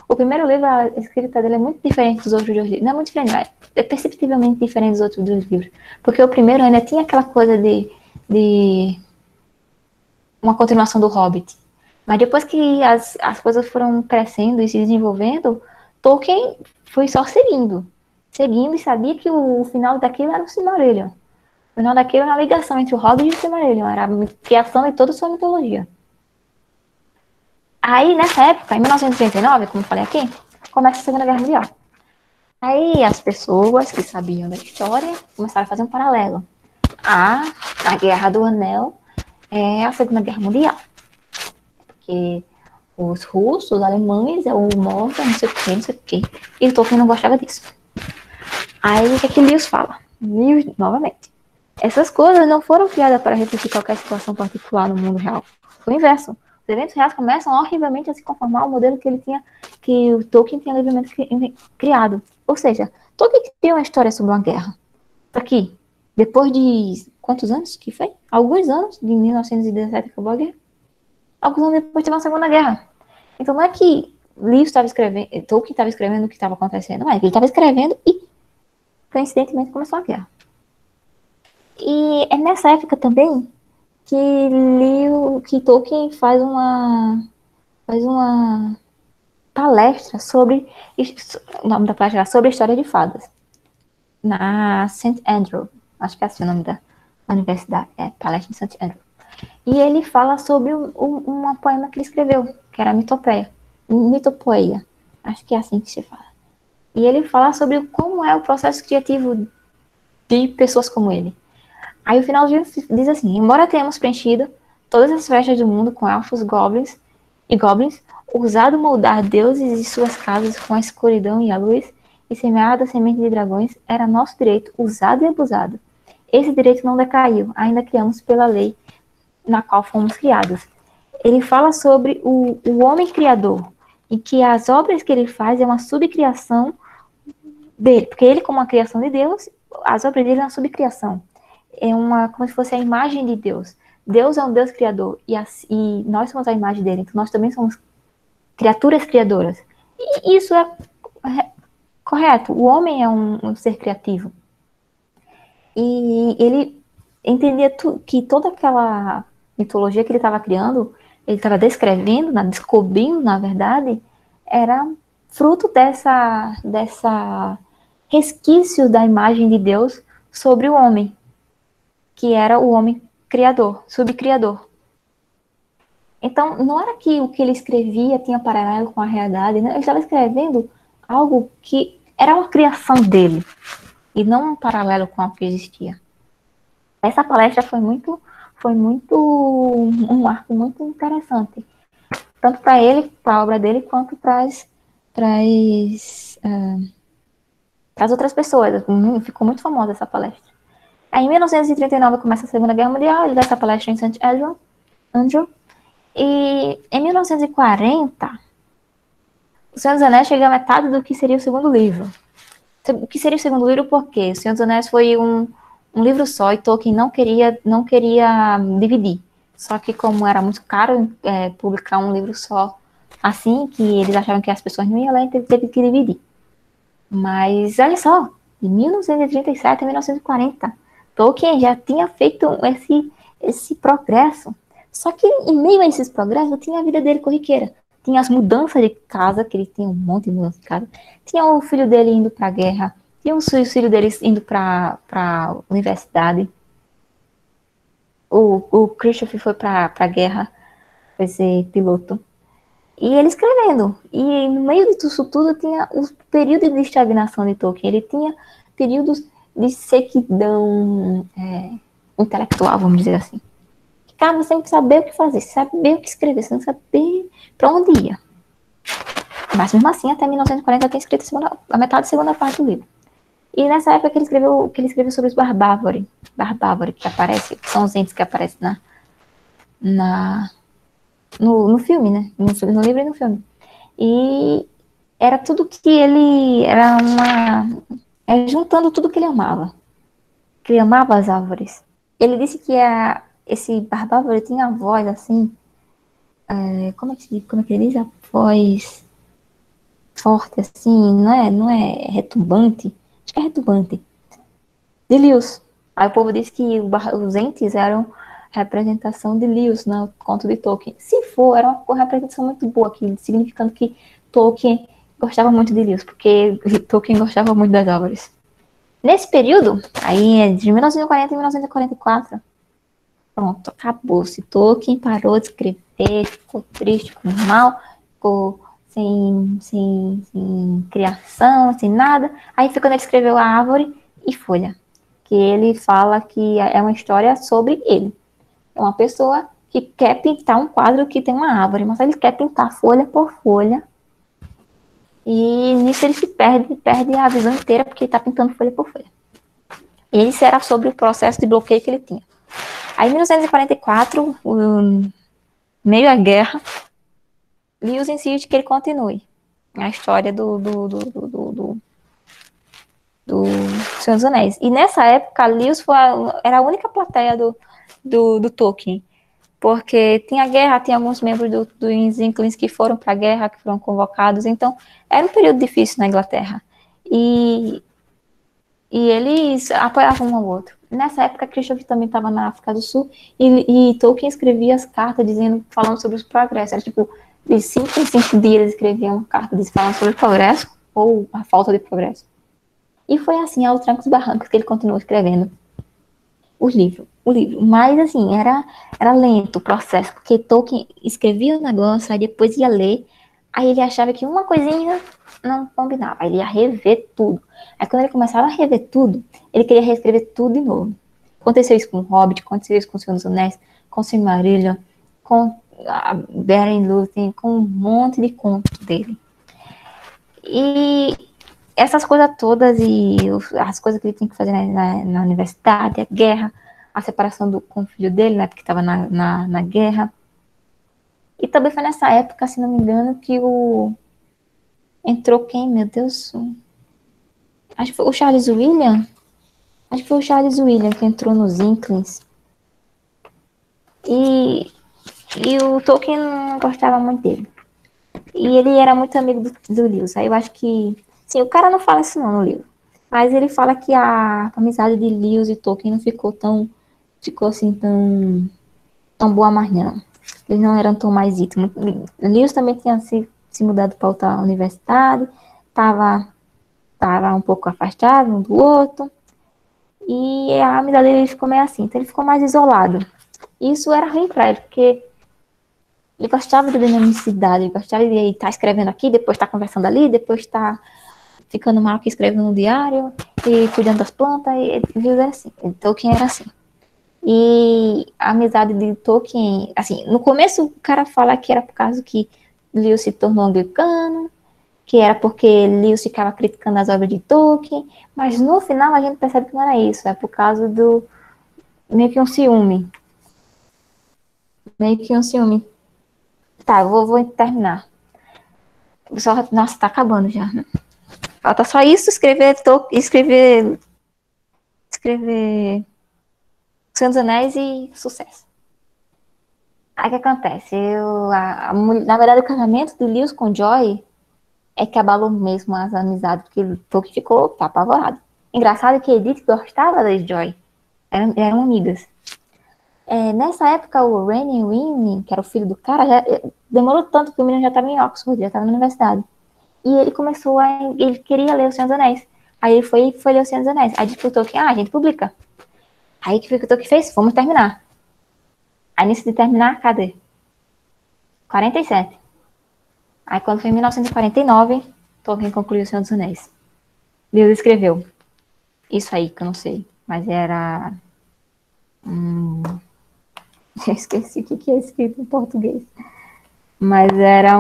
O primeiro livro, a escrita dele é muito diferente dos outros dois livros. Não é muito diferente, mas é perceptivelmente diferente dos outros dois livros. Porque o primeiro ainda tinha aquela coisa de uma continuação do Hobbit. Mas depois que as coisas foram crescendo e se desenvolvendo, Tolkien foi só seguindo e sabia que o final daquilo era o Silmarillion. O final daquilo era a ligação entre o Hobbit e o Silmarillion, era a criação de toda a sua mitologia. Aí, nessa época, em 1939, como eu falei aqui, começa a Segunda Guerra Mundial. Aí as pessoas que sabiam da história começaram a fazer um paralelo. A Guerra do Anel é a Segunda Guerra Mundial. Porque os russos, os alemães, o Mordor, não sei o que. E Tolkien não gostava disso. Aí o que Lewis fala? Lewis, novamente. Essas coisas não foram criadas para refletir qualquer situação particular no mundo real. Foi o inverso. Os eventos reais começam horrivelmente a se conformar ao modelo que o Tolkien tinha livremente criado. Ou seja, Tolkien criou uma história sobre uma guerra. Aqui, depois de quantos anos que foi? Alguns anos, de 1917 acabou a guerra. Alguns anos depois teve uma Segunda Guerra. Então não é que Lewis estava escrevendo, Tolkien estava escrevendo o que estava acontecendo, mas ele estava escrevendo e coincidentemente começou a guerra. E é nessa época também que Tolkien faz uma palestra sobre o nome da palestra era sobre a história de fadas na St. Andrew, acho que é assim o nome da universidade, palestra de St. Andrew. E ele fala sobre uma poema que ele escreveu, que era Mitopoeia, acho que é assim que se fala. E ele fala sobre como é o processo criativo de pessoas como ele. Aí o final diz assim: embora tenhamos preenchido todas as festas do mundo com elfos, goblins, ousado moldar deuses e suas casas com a escuridão e a luz, e semeado a semente de dragões, era nosso direito usado e abusado. Esse direito não decaiu, ainda criamos pela lei na qual fomos criados. Ele fala sobre o homem criador, e que as obras que ele faz é uma subcriação dele, porque ele, como uma criação de Deus, as obras dele é uma subcriação. É como se fosse a imagem de Deus. Deus é um Deus criador e nós somos a imagem dele, então nós também somos criaturas criadoras. E isso é correto, o homem é um ser criativo. E ele entendia que toda aquela mitologia que ele estava criando, ele estava descrevendo, descobrindo, na verdade, era fruto dessa resquício da imagem de Deus sobre o homem, que era o homem criador, subcriador. Então, não era que o que ele escrevia tinha paralelo com a realidade, né? Ele estava escrevendo algo que era uma criação dele, e não um paralelo com o que existia. Essa palestra foi muito um marco muito interessante, tanto para ele, para a obra dele, quanto para as outras pessoas. Ficou muito famosa essa palestra. Aí, em 1939 começa a Segunda Guerra Mundial, ele dá essa palestra em St. Andrew, e em 1940 o Senhor dos Anéis chega a metade do que seria o segundo livro. O que seria o segundo livro? Porque o Senhor dos Anéis foi um livro só e Tolkien não queria dividir. Só que como era muito caro publicar um livro só assim, que eles achavam que as pessoas não iam ler, então teve que dividir. Mas olha só, de 1937 a 1940, Tolkien já tinha feito esse progresso. Só que em meio a esses progressos tinha a vida dele corriqueira. Tinha as mudanças de casa, que ele tinha um monte de mudanças de casa. Tinha o filho dele indo para a guerra. Tinha o filho dele indo para a universidade. O Christopher foi para a guerra, foi ser piloto. E ele escrevendo. E no meio disso tudo tinha os períodos de estagnação de Tolkien. Ele tinha períodos de sequidão intelectual, vamos dizer assim. Cara, você tem que saber o que fazer, saber o que escrever, você tem que saber para onde ia. Mas mesmo assim, até 1940 eu tinha escrito a metade da segunda parte do livro. E nessa época que ele escreveu sobre os Barbávori, que aparece, que são os entes que aparecem no filme, né? No livro e no filme. E era tudo que ele, juntando tudo que ele amava. Que ele amava as árvores. Ele disse que esse Barbávoro tinha a voz assim, como é que ele diz? A voz forte assim, não é retumbante, acho que é retumbante, de Lewis. Aí o povo disse que os entes eram representação de Lewis no conto de Tolkien. Se for, era uma representação muito boa, significando que Tolkien gostava muito de Lewis, porque Tolkien gostava muito das árvores. Nesse período, aí de 1940 a 1944, pronto, acabou-se. Tolkien parou de escrever, ficou triste, ficou mal, ficou sem criação, sem nada. Aí foi quando ele escreveu A Árvore e Folha, que ele fala que é uma história sobre ele. É uma pessoa que quer pintar um quadro que tem uma árvore, mas ele quer pintar folha por folha. E nisso ele se perde a visão inteira, porque ele está pintando folha por folha. E isso era sobre o processo de bloqueio que ele tinha. Aí, em 1944, meio à guerra, Lewis insiste que ele continue a história do Senhor dos Anéis. E nessa época, Lewis era a única plateia do Tolkien, porque tinha guerra, tinha alguns membros dos Inklings que foram para a guerra, que foram convocados, então era um período difícil na Inglaterra. E eles apoiavam um ao outro. Nessa época, Christopher também estava na África do Sul e Tolkien escrevia as cartas falando sobre os progressos. Era tipo, de 5 em 5 dias eles escreviam uma carta falando sobre o progresso ou a falta de progresso. E foi assim, aos trancos e barrancos, que ele continuou escrevendo o livro. Mas, assim, era lento o processo, porque Tolkien escrevia o negócio, aí depois ia ler, aí ele achava que uma coisinha não combinava, aí ele ia rever tudo. Aí quando ele começava a rever tudo, ele queria reescrever tudo de novo. Aconteceu isso com o Hobbit, aconteceu isso com o Senhor dos Anéis, com o Silmarillion, com a Beren Lúthien, com um monte de contos dele. E essas coisas todas e as coisas que ele tinha que fazer na universidade, a guerra, a separação com o filho dele, né, porque estava na guerra. E também foi nessa época, se não me engano, que entrou quem, meu Deus? Acho que foi o Charles William. Acho que foi o Charles William que entrou nos Inklings. E o Tolkien não gostava muito dele. E ele era muito amigo do Lewis. Aí eu acho que Sim, o cara não fala isso não no livro. Mas ele fala que a amizade de Lewis e Tolkien não ficou assim tão boa mais não. Eles não eram tão mais íntimos. Lewis também tinha se mudado para outra universidade, tava um pouco afastado um do outro, e a amizade dele ficou meio assim, então ele ficou mais isolado. E isso era ruim para ele, porque ele gostava de dinamicidade, ele gostava de estar escrevendo aqui, depois estar conversando ali, depois estar ficando mal aqui escrevendo no diário, e cuidando das plantas, e ele era assim, Tolkien era assim. E a amizade de Tolkien, assim, no começo o cara fala que era por causa que Lewis se tornou anglicano, que era porque Lewis ficava criticando as obras de Tolkien, mas no final a gente percebe que não era isso, é por causa do meio que um ciúme. Meio que um ciúme. Tá, vou terminar. Só, nossa, tá acabando já. Falta só isso, escrever Senhor dos Anéis e sucesso. Aí o que acontece? Na verdade, o casamento do Lewis com Joy é que abalou mesmo as amizades, porque o Tolkien ficou apavorado. Engraçado que Edith gostava da Joy. Eram amigas. Nessa época, o Rainy Winnie, que era o filho do cara, demorou tanto que o menino já estava em Oxford, já estava na universidade. E ele queria ler O Senhor dos Anéis. Aí ele foi ler O Senhor dos Anéis. Aí disputou que, a gente publica. Aí que foi o que fez? Vamos terminar. Aí nisso de terminar, cadê? 47. Aí quando foi em 1949, Tolkien concluiu O Senhor dos Anéis. Lewis escreveu. Isso aí, que eu não sei. Mas era... eu esqueci o que é escrito em português. Mas era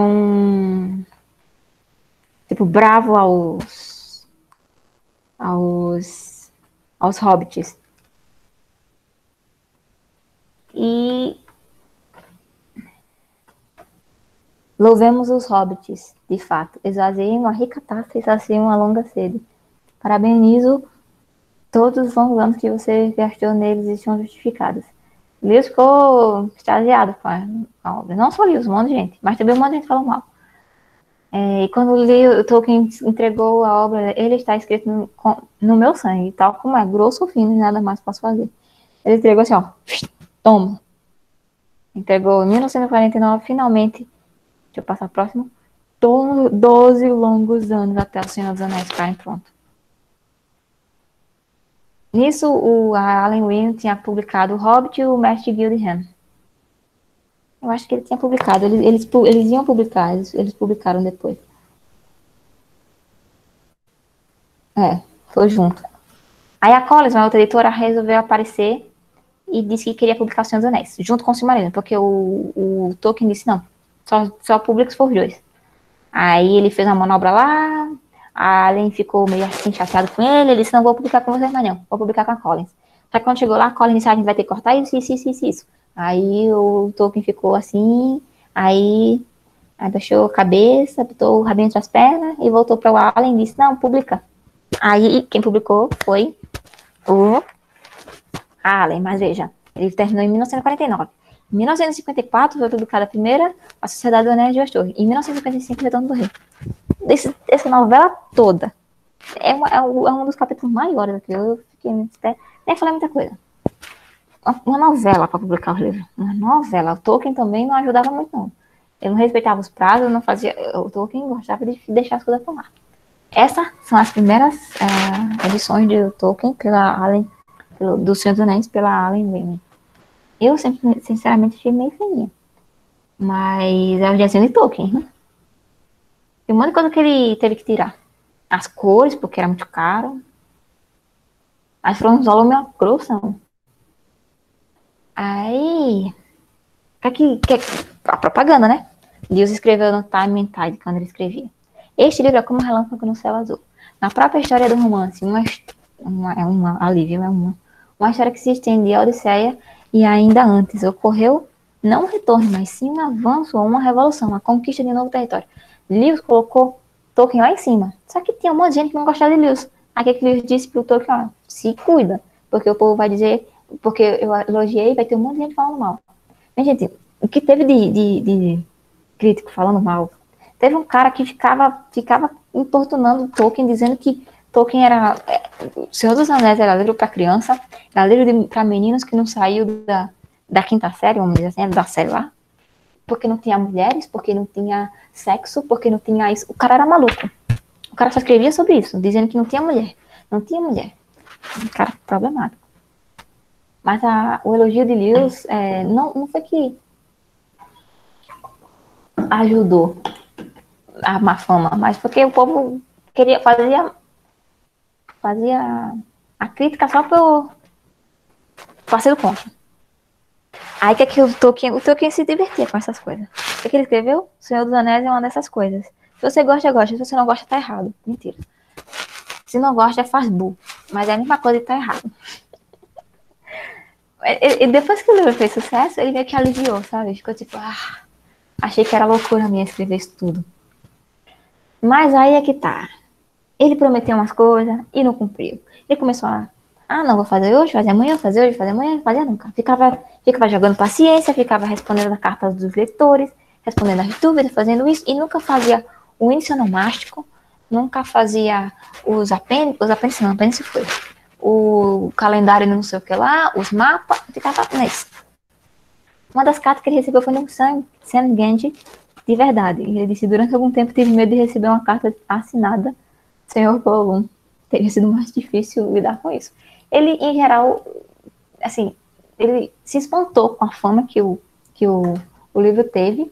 tipo, bravo aos hobbits. E louvemos os hobbits, de fato. Esvaziei uma rica taça e saciei uma longa sede. Parabenizo todos os longos anos que você gastou neles e estão justificados. Lewis ficou extasiado com a obra. Não só Lewis, um monte de gente. Mas também um monte de gente falou mal. E quando o Tolkien entregou a obra, ele está escrito no meu sangue, tal como é, grosso ou fino, e nada mais posso fazer. Ele entregou assim, ó, toma. Entregou em 1949, finalmente, deixa eu passar próximo, 12 longos anos até o Senhor dos Anéis ficarem pronto. Nisso, a Alan Wynne tinha publicado O Hobbit e o Mestre Gillihan. Eu acho que ele tinha publicado, eles iam publicar, eles publicaram depois. Foi junto. Aí a Collins, uma outra editora, resolveu aparecer e disse que queria publicar O Senhor dos Anéis, junto com o Silmarillion, porque o Tolkien disse, não, só publica se for os dois. Aí ele fez uma manobra lá, a Allen ficou meio assim chateado com ele disse, não vou publicar com vocês, mas não, vou publicar com a Collins. Só que quando chegou lá, a Collins disse, a gente vai ter que cortar isso. Aí o Tolkien ficou assim, aí abaixou a cabeça, botou o rabinho entre as pernas e voltou para o Allen e disse, não, publica. Aí quem publicou foi o Allen, mas veja, ele terminou em 1949. Em 1954 foi publicada a primeira A Sociedade do Anel de Astor. Em 1955, Retorno do Rei. Essa novela toda é um dos capítulos maiores que eu fiquei nem falei muita coisa. Uma novela para publicar os livros. Uma novela. O Tolkien também não ajudava muito, não. Ele não respeitava os prazos, não fazia. O Tolkien gostava de deixar as coisas para lá. Essas são as primeiras edições de Tolkien pela Allen, do Senhor dos Anéis pela Allen Wynne. Eu sempre, sinceramente, achei meio feinha. Mas é o desenho de Tolkien, né? Tem um monte de coisa que ele teve que tirar. As cores, porque era muito caro. As franzolas meio grossas. Aí... a propaganda, né? Lewis escreveu no Time and Tide, quando ele escrevia. Este livro é como um relâmpago no céu azul. Na própria história do romance, uma história que se estende à Odisseia e ainda antes ocorreu não um retorno, mas sim um avanço ou uma revolução, a conquista de um novo território. Lewis colocou Tolkien lá em cima. Só que tinha um monte de gente que não gostava de Lewis. Aí que Lewis disse pro Tolkien, ó, se cuida, porque o povo vai dizer, porque eu elogiei, vai ter um monte de gente falando mal. Mas, gente, o que teve de crítico falando mal Teve um cara que ficava importunando Tolkien, dizendo que Tolkien era... O Senhor dos Anéis era livro para criança, era livro para meninos que não saiu da quinta série, vamos dizer assim, da série lá, porque não tinha mulheres, porque não tinha sexo, porque não tinha isso. O cara era maluco. O cara só escrevia sobre isso, dizendo que não tinha mulher. Não tinha mulher. Um cara problemático. Mas o elogio de Lewis não foi que ajudou a má fama, mas porque o povo fazia a crítica só por ser do contra. Aí que o Tolkien se divertia com essas coisas. O que ele escreveu? O Senhor dos Anéis é uma dessas coisas. Se você gosta, gosta. Se você não gosta, tá errado. Mentira. Se não gosta, faz bu. Mas é a mesma coisa e tá errado. E depois que o livro fez sucesso, ele meio que aliviou, sabe? Ficou tipo, achei que era loucura minha escrever isso tudo. Mas aí é que tá. Ele prometeu umas coisas e não cumpriu. Ele começou não vou fazer hoje, fazer amanhã, fazer hoje, fazer amanhã, fazer nunca. Ficava jogando paciência, ficava respondendo as cartas dos leitores, respondendo as dúvidas, fazendo isso, e nunca fazia o índice onomástico, nunca fazia os apêndices foi. O calendário não sei o que lá, os mapas, ficava nesse. Uma das cartas que ele recebeu foi no Sam Gandhi, de verdade. Ele disse, durante algum tempo tive medo de receber uma carta assinada, Senhor Gollum. Teria sido mais difícil lidar com isso. Ele, em geral, assim, ele se espantou com a fama que o livro teve,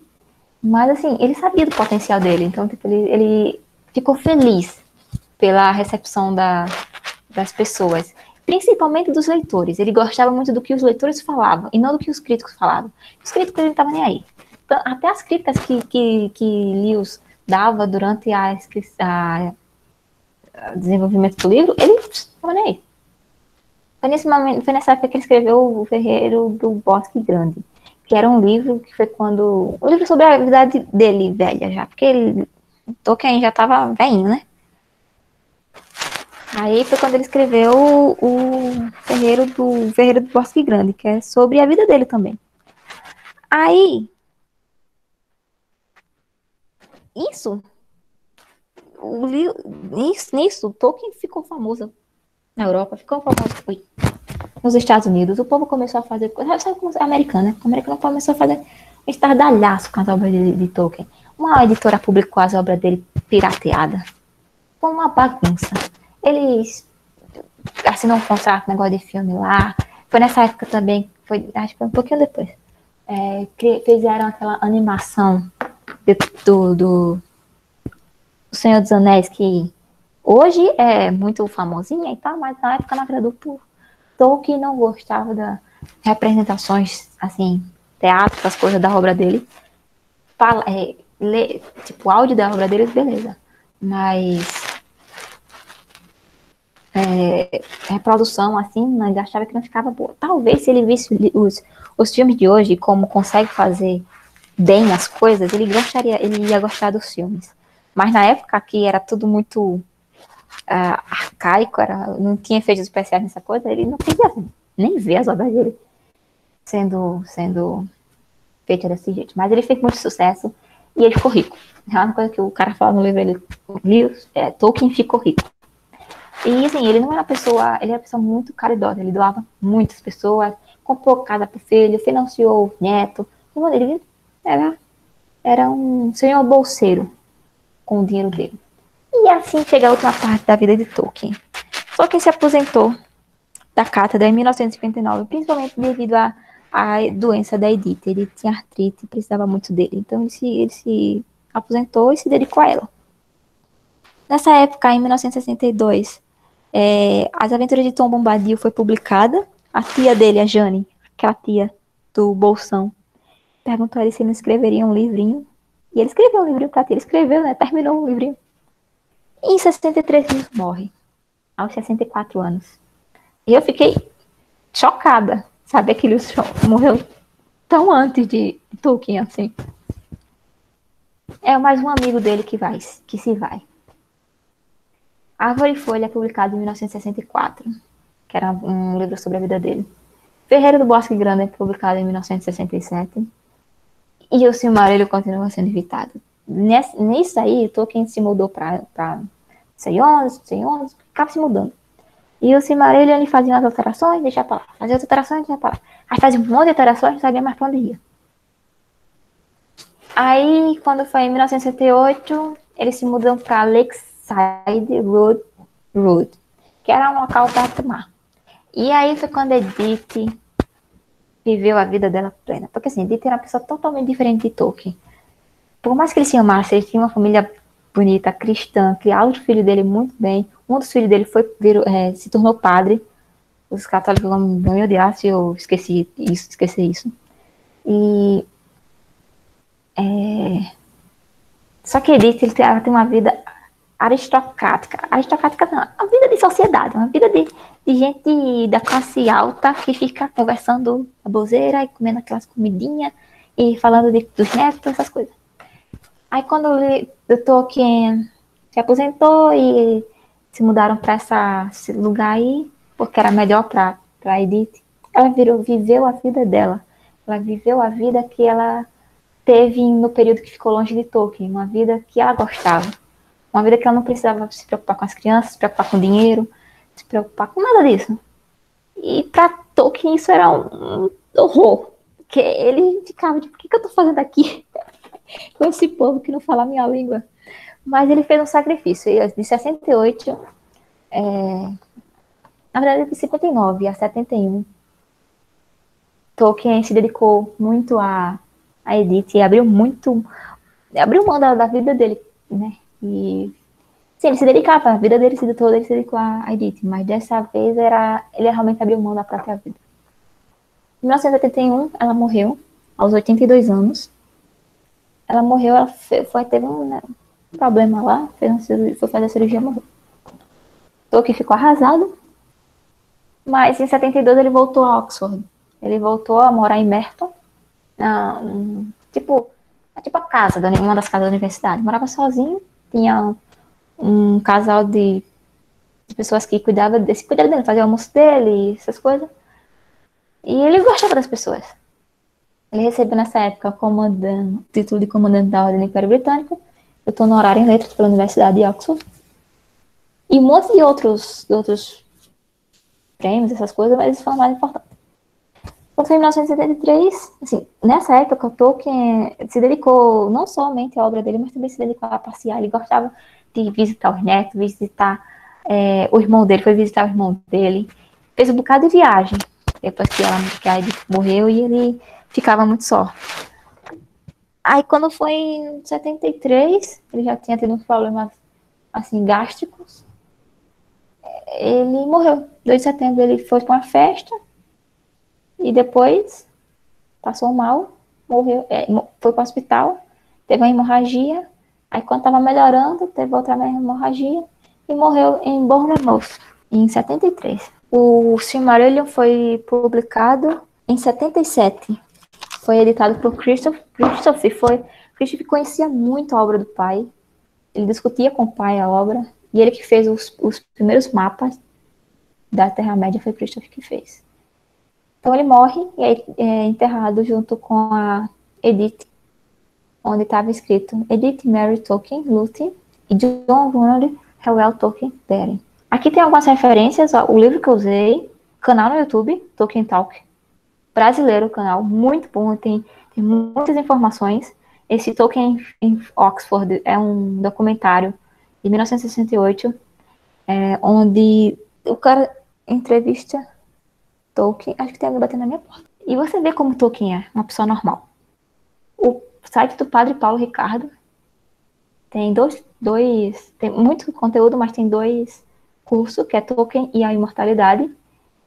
mas, assim, ele sabia do potencial dele. Então, tipo, ele ficou feliz pela recepção das pessoas, principalmente dos leitores. Ele gostava muito do que os leitores falavam e não do que os críticos falavam. Os críticos ele não estavam nem aí. Então, até as críticas que Lewis dava durante a desenvolvimento do livro, ele não estava nem aí. Foi nessa época que ele escreveu O Ferreiro do Bosque Grande, que era um livro que foi um livro sobre a vida dele, velha já, porque Tolkien já estava velhinho, né? Aí foi quando ele escreveu o Ferreiro do Bosque Grande, que é sobre a vida dele também. Aí, nisso, Tolkien ficou famoso na Europa, ficou famoso nos Estados Unidos. O povo começou a fazer coisa, sabe como é americana, né? O americano começou a fazer um estardalhaço com as obras de Tolkien. Uma editora publicou as obras dele pirateadas. Foi uma bagunça. Eles assinam um contrato, negócio de filme lá. Foi nessa época também, acho que foi um pouquinho depois. Fizeram aquela animação do Senhor dos Anéis, que hoje é muito famosinha e tal, mas na época não agradou por Tolkien, não gostava das representações, assim, teatro, as coisas da obra dele. Tipo, áudio da obra dele, beleza. Mas reprodução, assim, ele achava que não ficava boa. Talvez se ele visse os filmes de hoje, como consegue fazer bem as coisas, ele ia gostar dos filmes. Mas na época que era tudo muito arcaico, não tinha efeitos especiais nessa coisa, ele não queria nem ver as obras dele sendo feitas desse jeito. Mas ele fez muito sucesso e ele ficou rico. É uma coisa que o cara fala no livro, Tolkien ficou rico. E assim, ele era uma pessoa muito caridosa, ele doava muitas pessoas, comprou casa pro filho, financiou o neto. Ele era um senhor bolseiro com o dinheiro dele. E assim chega a última parte da vida de Tolkien. Tolkien se aposentou da cátedra em 1959, principalmente devido à doença da Edith. Ele tinha artrite e precisava muito dele. Então ele se aposentou e se dedicou a ela. Nessa época, em 1962, As Aventuras de Tom Bombadil foi publicada. A tia dele, a Jane, aquela tia do Bolsão, perguntou a ele se ele não escreveria um livrinho. E ele escreveu um livrinho pra tia. Ele escreveu, né? Terminou um livrinho. E em 63 ele morre, aos 64 anos. E eu fiquei chocada, saber que ele morreu tão antes de Tolkien, assim. É mais um amigo dele que se vai. Árvore e Folha é publicado em 1964, que era um livro sobre a vida dele. Ferreiro do Bosque Grande é publicado em 1967. E o Silmarillion continua sendo evitado. Nisso aí, Tolkien se mudou para sei onde, ficava se mudando. E o Silmarillion, ele fazia umas alterações, deixava pra lá. Fazia as alterações, deixava pra lá. Aí fazia um monte de alterações, não sabia mais pra onde ia. Aí, quando foi em 1968, eles se mudam pra Lakeside Road, que era um local perto do mar. E aí foi quando Edith viveu a vida dela plena. Porque assim, Edith era uma pessoa totalmente diferente de Tolkien. Por mais que ele se amasse, ele tinha uma família bonita, cristã, criava o filho dele muito bem. Um dos filhos dele se tornou padre. Os católicos vão me odiar se eu esquecer isso. E só que Edith, ela tem uma vida aristocrática. Aristocrática não, uma vida de sociedade, uma vida de gente da classe alta que fica conversando a bozeira e comendo aquelas comidinhas e falando dos netos, essas coisas. Aí quando o Tolkien se aposentou e se mudaram para esse lugar aí, porque era melhor para Edith, ela viveu a vida dela. Ela viveu a vida que ela teve no período que ficou longe de Tolkien, uma vida que ela gostava. Uma vida que ela não precisava se preocupar com as crianças, se preocupar com dinheiro, se preocupar com nada disso. E para Tolkien isso era um horror. Porque ele ficava de, o que eu tô fazendo aqui? Com esse povo que não fala a minha língua. Mas ele fez um sacrifício. De 68, na verdade de 59 a 71, Tolkien se dedicou muito a Edith e abriu mão da vida dele, né? E sim, ele se dedicava, a vida dele se dedicou a Edith, mas dessa vez ele realmente abriu mão da própria vida. Em 1981, ela morreu, aos 82 anos. Ela morreu, teve um problema lá, foi fazer a cirurgia e morreu. Tolkien ficou arrasado, mas em 72 ele voltou a Oxford. Ele voltou a morar em Merton, tipo a casa, uma das casas da universidade. Morava sozinho, tinha um casal de pessoas que cuidavam dele, fazia o almoço dele, essas coisas. E ele gostava das pessoas. Ele recebeu nessa época o título de comandante da Ordem do Império Britânico. Eu estou no horário em letras pela Universidade de Oxford. E um monte de outros prêmios, essas coisas, mas eles foram mais importantes. Quando foi em 1973, assim, nessa época, o Tolkien se dedicou não somente à obra dele, mas também se dedicou a passear. Ele gostava de visitar os netos, visitar o irmão dele, foi visitar o irmão dele. Fez um bocado de viagem, depois que a Edith morreu, e ele ficava muito só. Aí, quando foi em 73, ele já tinha tido uns problemas, assim, gástricos. Ele morreu. 2 de setembro, ele foi para uma festa, e depois passou mal, morreu, foi para o hospital, teve uma hemorragia, aí quando estava melhorando, teve outra hemorragia, e morreu em Bournemouth, em 73. O Silmarillion foi publicado em 77. Foi editado por Christoph. Christoph conhecia muito a obra do pai. Ele discutia com o pai a obra. E ele que fez os primeiros mapas da Terra-média, foi Christoph que fez. Então ele morre e é enterrado junto com a Edith, onde estava escrito Edith Mary Tolkien Lutin e John Ronald Reuel Tolkien Beren. Aqui tem algumas referências, o livro que eu usei, canal no YouTube, Tolkien Talk, brasileiro, canal muito bom, tem muitas informações. Esse Tolkien em Oxford é um documentário de 1968, onde o cara entrevista Tolkien, acho que tem alguém batendo na minha porta. E você vê como Tolkien é uma pessoa normal. O site do Padre Paulo Ricardo tem tem muito conteúdo, mas tem 2 cursos, que é Tolkien e a Imortalidade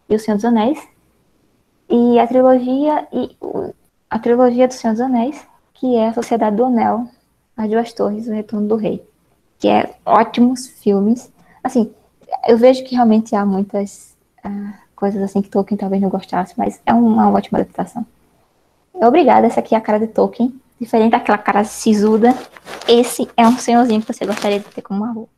e o Senhor dos Anéis. E a trilogia do Senhor dos Anéis, que é a Sociedade do Anel, As Duas Torres, O Retorno do Rei, que é ótimos filmes. Assim, eu vejo que realmente há muitas coisas assim que Tolkien talvez não gostasse, mas é uma ótima adaptação. Obrigada, essa aqui é a cara de Tolkien, diferente daquela cara sisuda. Esse é um senhorzinho que você gostaria de ter como avô.